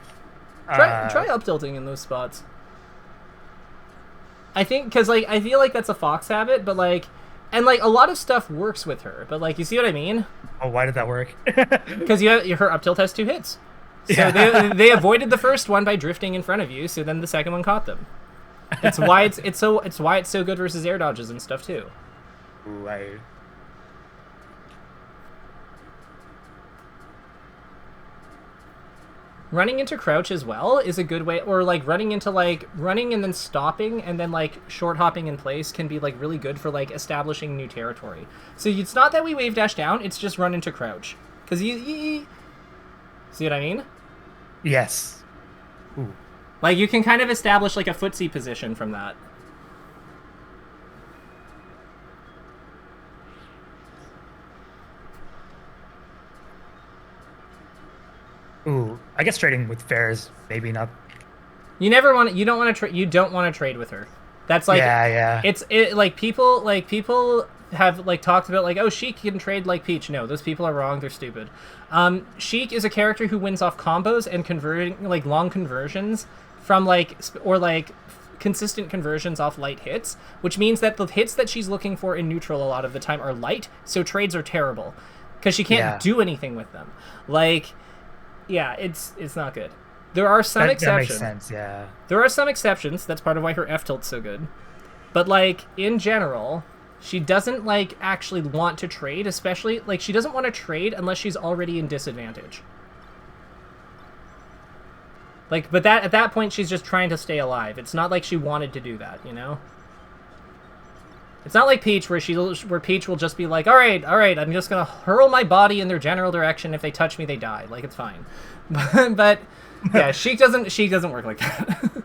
Try up tilting in those spots. I think because like I feel like that's a Fox habit, but like, and like a lot of stuff works with her, but like you see what I mean? Oh, why did that work? Because her up tilt has 2 hits, so Yeah. they avoided the first one by drifting in front of you, so then the second one caught them. It's why it's so good versus air dodges and stuff too. Ooh, Running into crouch as well is a good way, or like running and then stopping and then like short hopping in place can be like really good for like establishing new territory. So it's not that we wave dash down, it's just run into crouch. Because you see what I mean? Yes. Ooh. Like you can kind of establish like a footsie position from that. Ooh, I guess trading with fair is maybe not. You don't want to trade with her. That's like, Yeah. like people have like talked about like, oh, Sheik can trade like Peach. No, those people are wrong. They're stupid. Sheik is a character who wins off combos and converting like long conversions from like or like consistent conversions off light hits, which means that the hits that she's looking for in neutral a lot of the time are light, so trades are terrible because she can't do anything with them. Like, yeah, it's not good. There are some exceptions. That makes sense, yeah. There are some exceptions. That's part of why her F tilt's so good. But like in general, she doesn't like actually want to trade, especially like she doesn't want to trade unless she's already in disadvantage. Like, but at that point she's just trying to stay alive. It's not like she wanted to do that, you know? It's not like Peach where Peach will just be like, all right, I'm just gonna hurl my body in their general direction. If they touch me, they die. Like, it's fine. But yeah, Sheik doesn't work like that.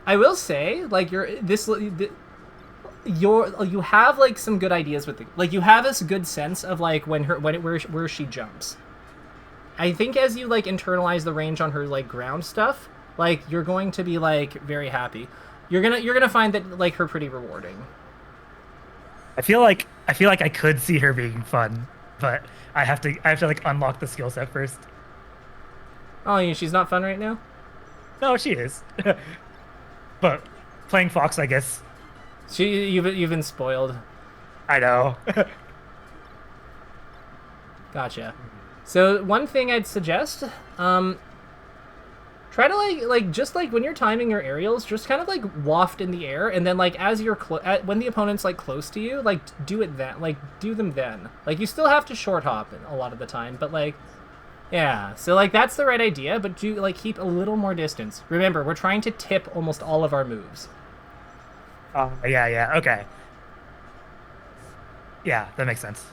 I will say, like, you have like some good ideas with like you have this good sense of like where she jumps. I think as you like internalize the range on her like ground stuff, like you're going to be like very happy. You're gonna find that like her pretty rewarding. I feel like I could see her being fun, but I have to like unlock the skill set first. Oh, she's not fun right now? No, she is. But playing Fox, I guess. You've been spoiled. I know. Gotcha. So one thing I'd suggest, try to like just like when you're timing your aerials, just kind of like waft in the air, and then like as you're when the opponent's like close to you, like do them then. Like you still have to short hop a lot of the time, but like yeah. So like that's the right idea, but do like keep a little more distance. Remember, we're trying to tip almost all of our moves. Yeah, okay. Yeah, that makes sense.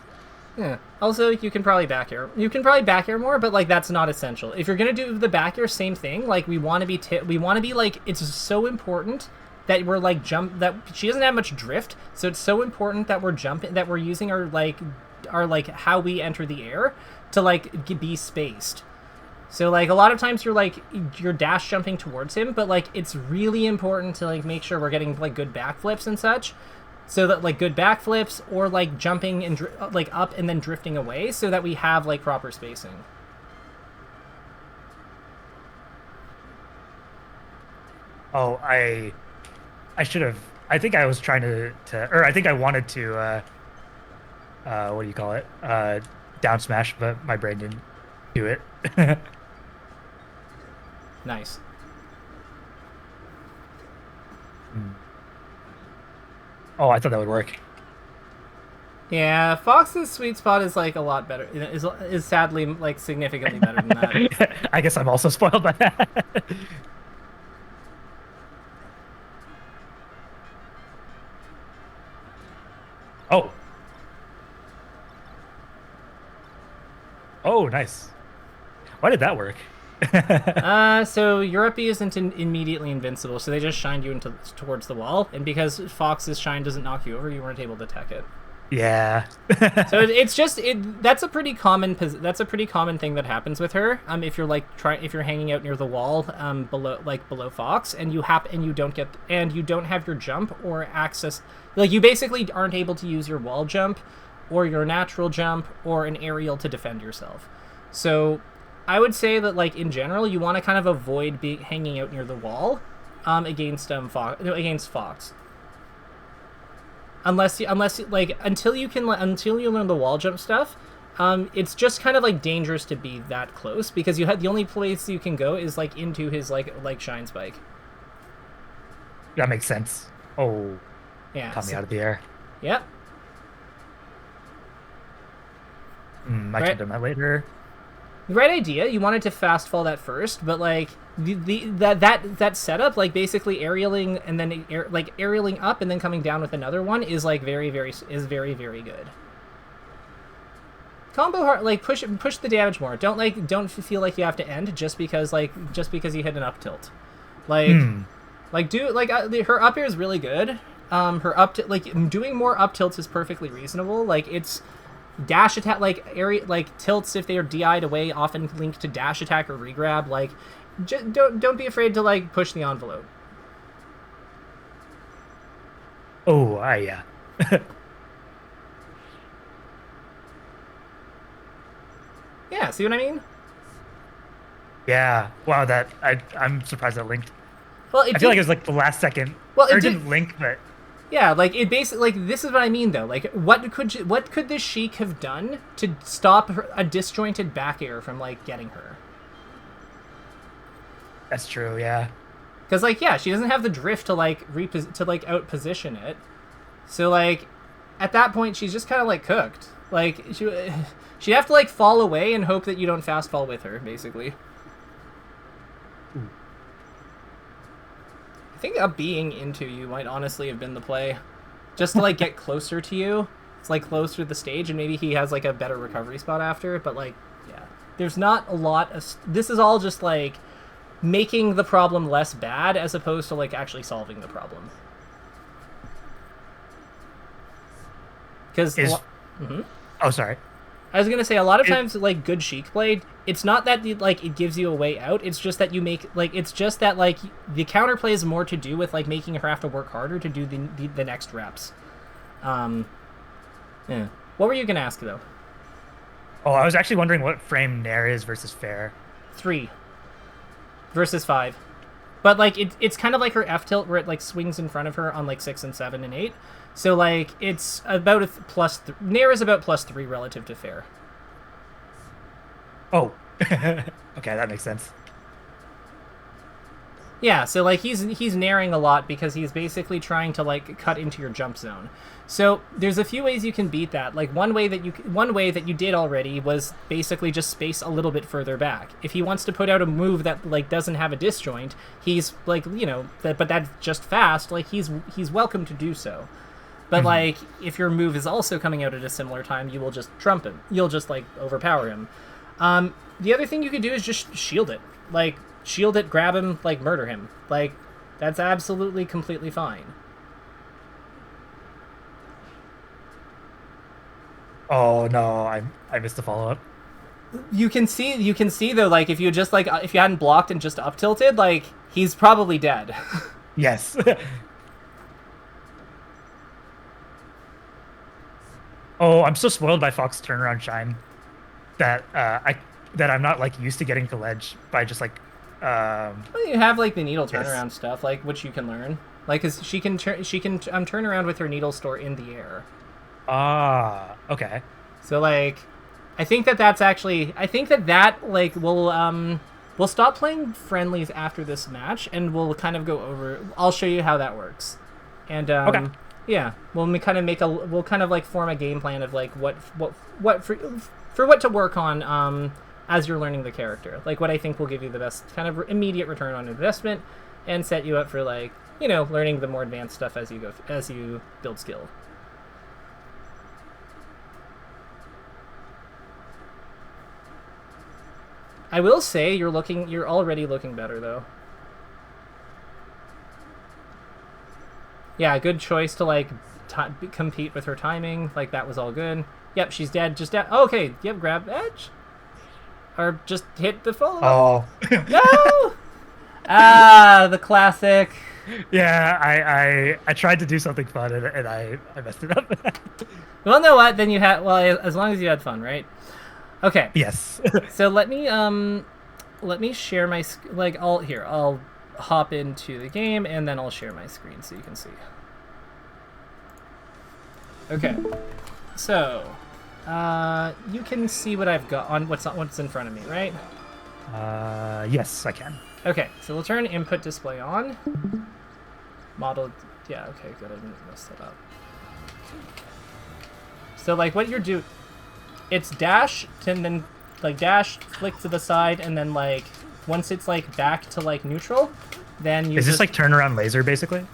Yeah. Also, you can probably back air. You can probably back air more, but like that's not essential. If you're gonna do the back air, same thing. Like we want to be like it's so important that we're like that she doesn't have much drift, so it's so important that we're using our how we enter the air to like be spaced. So like a lot of times you're dash jumping towards him, but like it's really important to like make sure we're getting like good backflips and such. So that like good backflips or like jumping and like up and then drifting away, so that we have like proper spacing. Oh, I should have. I think I was trying or I think I wanted to. What do you call it? Down smash, but my brain didn't. Do it. Nice. Oh, I thought that would work. Yeah, Fox's sweet spot is like a lot better. Is sadly like significantly better than that. I guess I'm also spoiled by that. Oh. Oh, nice. Why did that work? So Europe isn't immediately invincible, so they just shined you towards the wall, and because Fox's shine doesn't knock you over, you weren't able to tech it. Yeah. So it's just that's a pretty common thing that happens with her. If you're like if you're hanging out near the wall, below Fox, and you don't have your jump or access, like you basically aren't able to use your wall jump, or your natural jump, or an aerial to defend yourself. So I would say that like in general, you want to kind of avoid hanging out near the wall, against Fox. Unless like until you learn the wall jump stuff, it's just kind of like dangerous to be that close, because the only place you can go is like into his like shine spike. That makes sense. Oh, Yeah. caught me out of the air. Yep. I should have done that later. Right idea. You wanted to fast fall that first, but like that setup, like basically aerialing and then aerialing up and then coming down with another one is like very very good. Combo hard, like push the damage more. Don't feel like you have to end just because you hit an up tilt. Her up air is really good. Her doing more up tilts is perfectly reasonable. Like it's dash attack, tilts, if they are DI'd away, often linked to dash attack or regrab. Like, don't be afraid to like push the envelope. Oh, yeah. Yeah, see what I mean? Yeah. Wow, I'm surprised that linked. Well, I feel like it was like the last second. Well, it didn't link, but yeah, like it basically, like this is what I mean though. Like what could this Sheik have done to stop a disjointed back air from like getting her? that's true. Yeah. Because like she doesn't have the drift to like out position it. So like at that point she's just kind of like cooked. Like she'd have to like fall away and hope that you don't fast fall with her, basically. I think being into you might honestly have been the play, just to like get closer to you. It's like closer to the stage, and maybe he has like a better recovery spot after. But like, yeah, there's not a lot of. This is all just like making the problem less bad, as opposed to like actually solving the problem. Because. Oh, sorry. I was gonna say, a lot of times, like, good Sheik play, it's not that it gives you a way out. It's just that the counterplay is more to do with like making her have to work harder to do the next reps. Yeah. What were you gonna ask though? Oh, I was actually wondering what frame Nair is versus Fair. 3 versus 5, but like it's kind of like her F tilt where it like swings in front of her on like 6 and 7 and 8. So, like, it's about Nair is about +3 relative to Fair. Oh. Okay, that makes sense. Yeah, so, like, he's nairing a lot because he's basically trying to, like, cut into your jump zone. So, there's a few ways you can beat that. Like, one way that you did already was basically just space a little bit further back. If he wants to put out a move that, like, doesn't have a disjoint, he's, like, but that's just fast, like, he's welcome to do so. But, like, if your move is also coming out at a similar time, you will just trump him. You'll just, like, overpower him. The other thing you could do is just shield it. Like, shield it, grab him, like, murder him. Like, that's absolutely, completely fine. Oh, no, I missed the follow-up. You can see, though, like, if you hadn't blocked and just up-tilted, like, he's probably dead. Yes. Oh, I'm so spoiled by Fox turnaround shine that I'm not like used to getting to ledge by just like. Well, you have like the needle turnaround stuff, like which you can learn, like because she can turn around with her needle store in the air. Ah, okay. So like, I think that's actually. I think that like we'll stop playing friendlies after this match, and we'll kind of go over. I'll show you how that works, and Okay. yeah, we'll kind of we'll kind of like form a game plan of like what for what to work on as you're learning the character, like what I think will give you the best kind of immediate return on investment, and set you up for like learning the more advanced stuff as you build skill. I will say you're already looking better though. Yeah, good choice to like compete with her timing. Like that was all good. Yep, she's dead. Just dead. Oh, okay. Yep, grab edge. Or just hit the follow. Oh. No. The classic. Yeah, I tried to do something fun and I messed it up. Well, know what? Then you had as long as you had fun, right? Okay. Yes. So let me share my I'll hop into the game and then I'll share my screen so you can see. Okay. So, you can see what I've got on what's in front of me, right? Yes, I can. Okay, so we'll turn input display on. Model, yeah, okay, good. I didn't mess that up. So like what you're doing, it's dash and then like dash, flick to the side, and then like once it's like back to like neutral, then you. Is this like turnaround laser basically?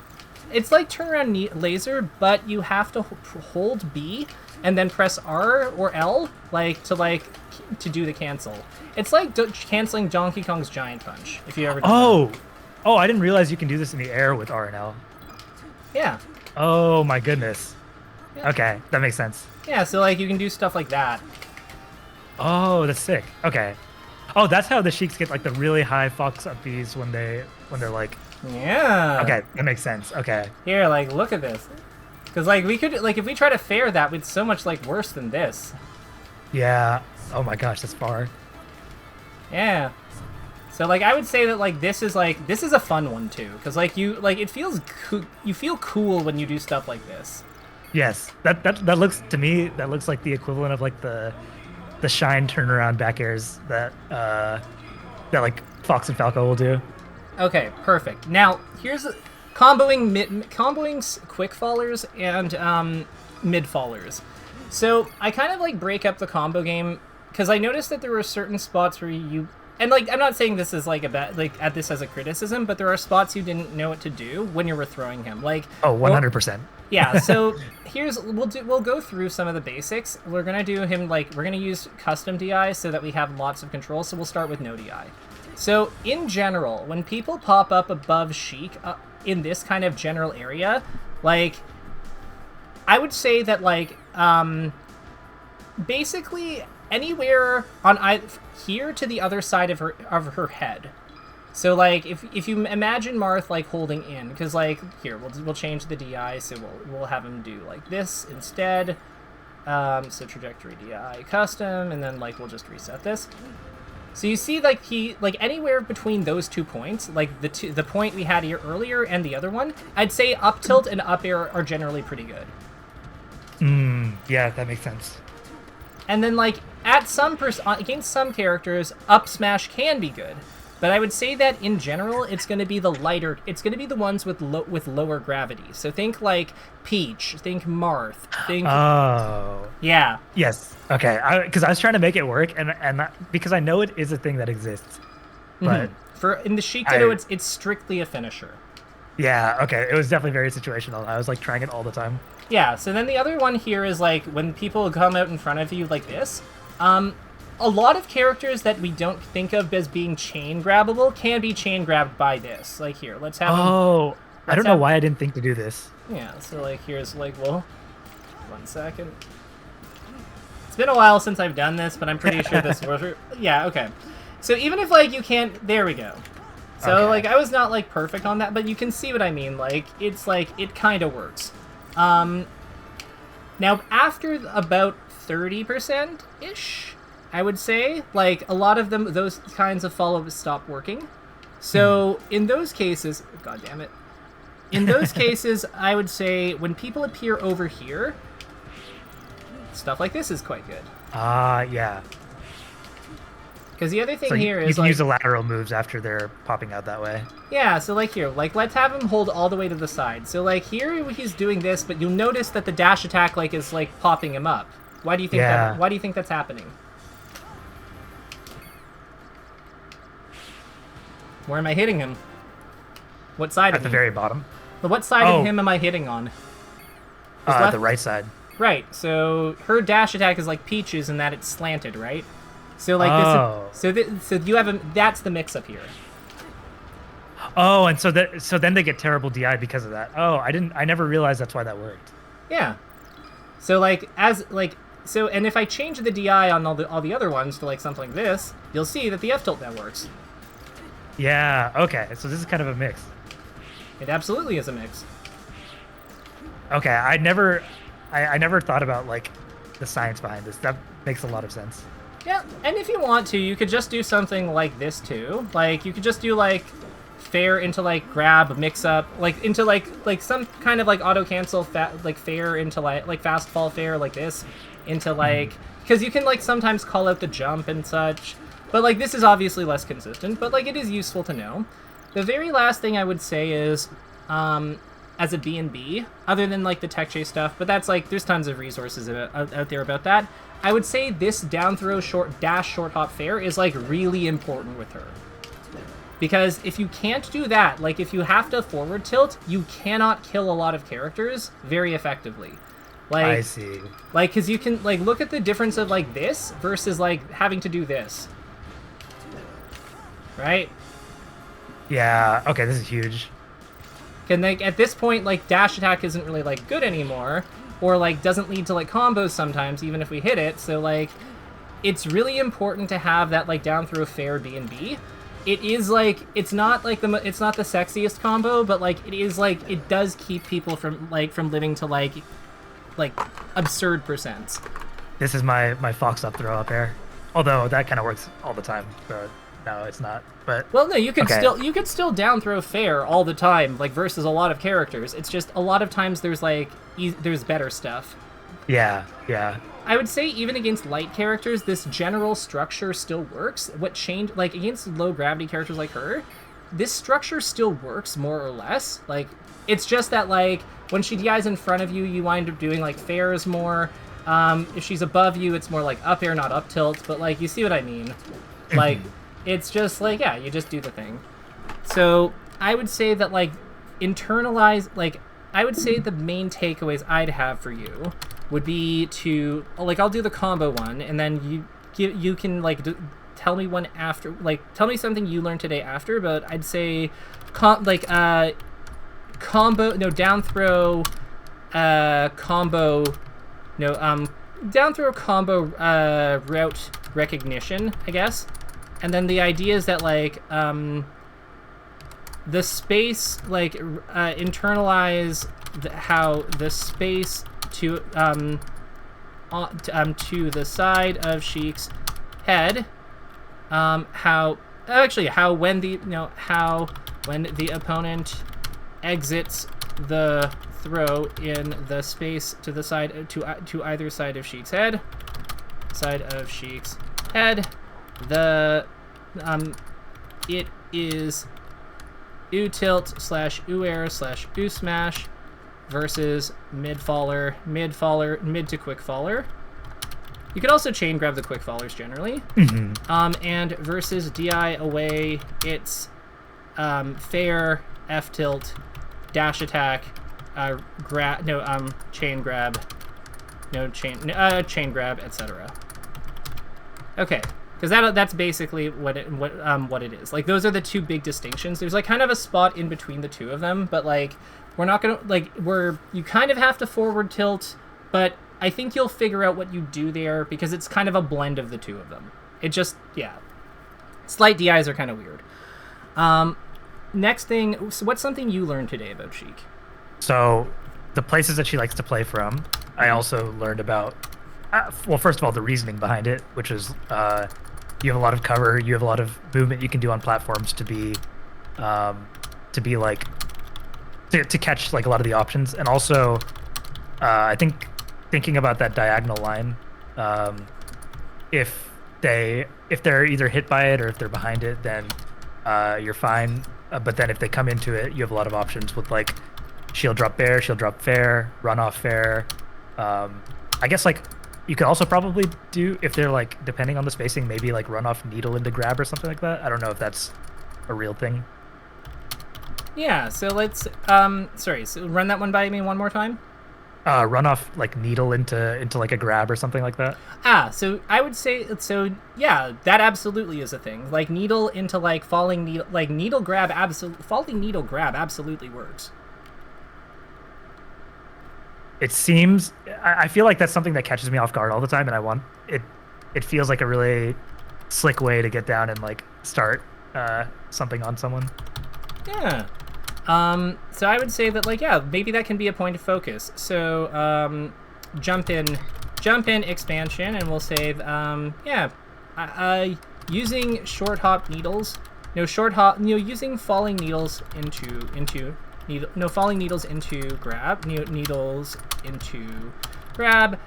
It's like turnaround laser, but you have to hold B and then press R or L to do the cancel. It's like canceling Donkey Kong's Giant Punch. If you ever. Oh, I didn't realize you can do this in the air with R and L. Yeah. Oh my goodness. Yeah. Okay, that makes sense. Yeah, so like you can do stuff like that. Oh, that's sick. Okay. Oh, that's how the Sheiks get like the really high fox up Bs when they're like. Yeah. Okay, that makes sense. Okay. Here, like, look at this. Because, like, we could, like, if we try to fair that, it's so much, like, worse than this. Yeah. Oh my gosh, that's far. Yeah. So, like, I would say that, like, this is a fun one, too. Because, like, it feels, you feel cool when you do stuff like this. Yes. That looks, to me, that looks like the equivalent of, like, the shine turnaround back airs that like, Fox and Falco will do. Okay, perfect. Now, here's comboing quick fallers and mid fallers. So I kind of like break up the combo game because I noticed that there were certain spots where and like I'm not saying this is like a bad like at this as a criticism, but there are spots you didn't know what to do when you were throwing him. Like 100%. Yeah. So we'll go through some of the basics. We're gonna do him we're gonna use custom DI so that we have lots of control. So we'll start with no DI. So, in general, when people pop up above Sheik in this kind of general area, like, I would say that, like, basically anywhere on here to the other side of her head. So, like, if you imagine Marth, like, holding in, because, like, here, we'll change the DI, so we'll have him do, like, this instead. So, trajectory DI custom, and then, like, we'll just reset this. So you see, like, anywhere between those 2 points, like the point we had here earlier and the other one, I'd say up tilt and up air are generally pretty good. Yeah, that makes sense. And then, like, against some characters, up smash can be good. But I would say that in general, it's going to be the ones with lower gravity. So think like Peach, think Marth, think. Oh. Yeah. Yes. Okay. Because I was trying to make it work, and because I know it is a thing that exists, but in the Sheik Ditto, it's strictly a finisher. Yeah. Okay. It was definitely very situational. I was like trying it all the time. Yeah. So then the other one here is like when people come out in front of you like this. A lot of characters that we don't think of as being chain grabbable can be chain grabbed by this. Like here, let's have. I don't know why I didn't think to do this. Yeah, so like here's like, well, 1 second. It's been a while since I've done this, but I'm pretty sure this was. Yeah, okay. So even if like you can't, there we go. So okay. Like I was not like perfect on that, but you can see what I mean. Like it's like it kind of works. Now after about 30% ish. I would say, like, a lot of them, those kinds of follow-ups stop working. So, in those cases, god damn it, in those cases, I would say, when people appear over here, stuff like this is quite good. Yeah. Because the other thing So here you is can like, use the lateral moves after they're popping out that way. yeah, so like here, like let's have him hold all the way to the side. So like here he's doing this, but you'll notice that the dash attack like is like popping him up. Why do you think Yeah. why do you think that's happening? Where am I hitting him? What side At of the him? very bottom. But what side of him am I hitting on? The right side. Right. So her dash attack is like Peach's in that it's slanted, right? So like so you have that's the mix up here. Oh, and so then they get terrible DI because of that. Oh, I never realized that's why that worked. Yeah. So like and if I change the DI on all the other ones to like something like this, you'll see that the F tilt now works. Yeah. Okay. So this is kind of a mix. It absolutely is a mix. Okay. I never thought about like the science behind this. That makes a lot of sense. Yeah, and if you want to, you could just do something like this too. Like you could just do like fair into like grab mix up, like into like some kind of like auto cancel like fair into like fast fall fair like this into like because you can like sometimes call out the jump and such. But like this is obviously less consistent, but like it is useful to know. The very last thing I would say is as a B&B, other than like the tech chase stuff, but that's like there's tons of resources out there about that. I would say this down throw short dash short hop fair is like really important with her. Because if you can't do that, like if you have to forward tilt, you cannot kill a lot of characters very effectively. Like I see. Like cuz you can like look at the difference of like this versus like having to do this. Right? Yeah. Okay, this is huge. And like at this point like dash attack isn't really like good anymore. Or like doesn't lead to like combos sometimes even if we hit it. So like it's really important to have that like down throw fair B&B. It is like it's not the sexiest combo, but like it is like it does keep people from living to like absurd percents. This is my fox up throw up air. Although that kind of works all the time. So no, it's not. But well, no, you could still down throw fair all the time, like versus a lot of characters. It's just a lot of times there's like there's better stuff. Yeah, yeah. I would say even against light characters, this general structure still works. What changed, like against low gravity characters like her, this structure still works more or less. Like it's just that like when she DIs in front of you, you wind up doing like fairs more. If she's above you, it's more like up air, not up tilt. But like you see what I mean? Like it's just like yeah, you just do the thing. So I would say that like internalize like I would say the main takeaways I'd have for you would be to like I'll do the combo one and then you can like tell me one after like tell me something you learned today after, but I'd say combo down throw combo down throw combo route recognition, I guess. And then the idea is that like the space like internalize how the space to the side of Sheik's head how when the opponent exits the throw in the space to the side to either side of Sheik's head the it is U tilt / U air / U smash versus mid to quick faller. You could also chain grab the quick fallers generally. And versus DI away, it's fair F tilt dash attack chain grab chain grab, etc. Okay. Because that's basically what it is. Like those are the two big distinctions. There's like kind of a spot in between the two of them, but like we're not gonna you kind of have to forward tilt, but I think you'll figure out what you do there because it's kind of a blend of the two of them. It just slight DIs are kind of weird. Next thing, so what's something you learned today about Sheik? So the places that she likes to play from, I also learned about. Well, first of all, the reasoning behind it, which is you have a lot of cover, you have a lot of movement you can do on platforms to catch like a lot of the options, and also I think thinking about that diagonal line if they're either hit by it or if they're behind it, then you're fine. But then if they come into it, you have a lot of options with like shield drop bear, shield drop fair, run off fair. I guess like you could also probably do, if they're like depending on the spacing, maybe like run off needle into grab or something like that. I don't know if that's a real thing. Yeah, so let's sorry, so run that one by me one more time. Run off like needle into like a grab or something like that. So I would say, so yeah, that absolutely is a thing. Like needle into like falling needle, like needle grab, falling needle grab absolutely works. It seems, I feel like that's something that catches me off guard all the time, and I want it. It feels like a really slick way to get down and like start something on someone. Yeah. So I would say that, like, yeah, maybe that can be a point of focus. So, jump in expansion, and we'll save, using short hop needles, using falling needles falling needles into grab, needles into grab,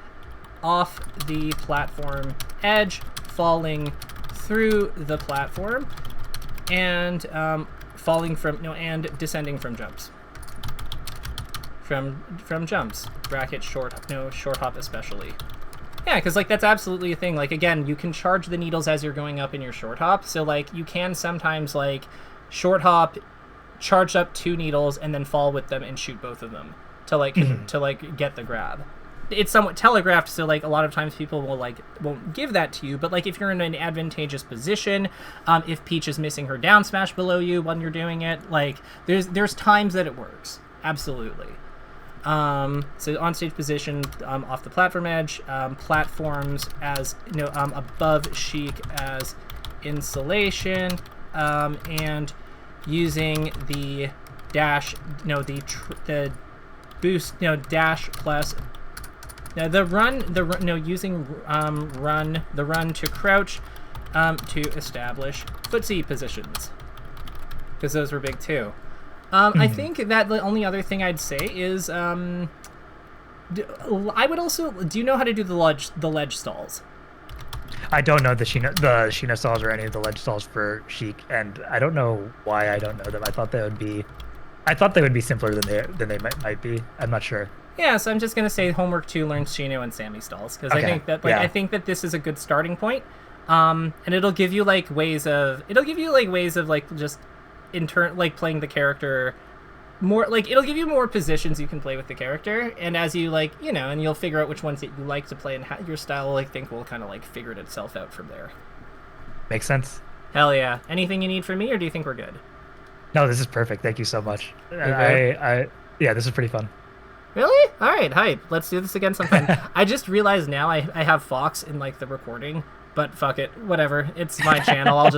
off the platform edge, falling through the platform, and, falling from and descending from jumps. From jumps. Bracket short hop especially. Yeah, because like that's absolutely a thing. Like again, you can charge the needles as you're going up in your short hop. So like you can sometimes like short hop, charge up 2 needles and then fall with them and shoot both of them to like get the grab. It's somewhat telegraphed, so like a lot of times people won't give that to you, but like if you're in an advantageous position, if Peach is missing her down smash below you when you're doing it, like there's times that it works, absolutely. So on stage position, off the platform edge, platforms as above Sheik as insulation, and using the dash, the boost, dash plus. Now the run to crouch to establish footsie positions, because those were big too. I think that the only other thing I'd say is I would also, do you know how to do the ledge stalls? I don't know the Sheena stalls or any of the ledge stalls for Sheik, and I don't know why I don't know them. I thought they would be simpler than they might be. I'm not sure. Yeah, so I'm just gonna say homework 2 learn Shino and Sammy stalls, because I think that I think that this is a good starting point, and it'll give you ways of just playing the character more, like it'll give you more positions you can play with the character, and as you and you'll figure out which ones that you like to play, and your style I think will kind of figure itself out from there. Makes sense. Hell yeah. Anything you need from me, or do you think we're good? No, this is perfect. Thank you so much. Okay. Yeah, this is pretty fun. Really? All right, hype. Let's do this again sometime. I just realized now I have Fox in the recording, but fuck it, whatever. It's my channel.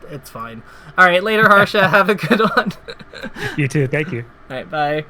It's fine. All right, later, Harsha. Have a good one. You too. Thank you. All right, bye.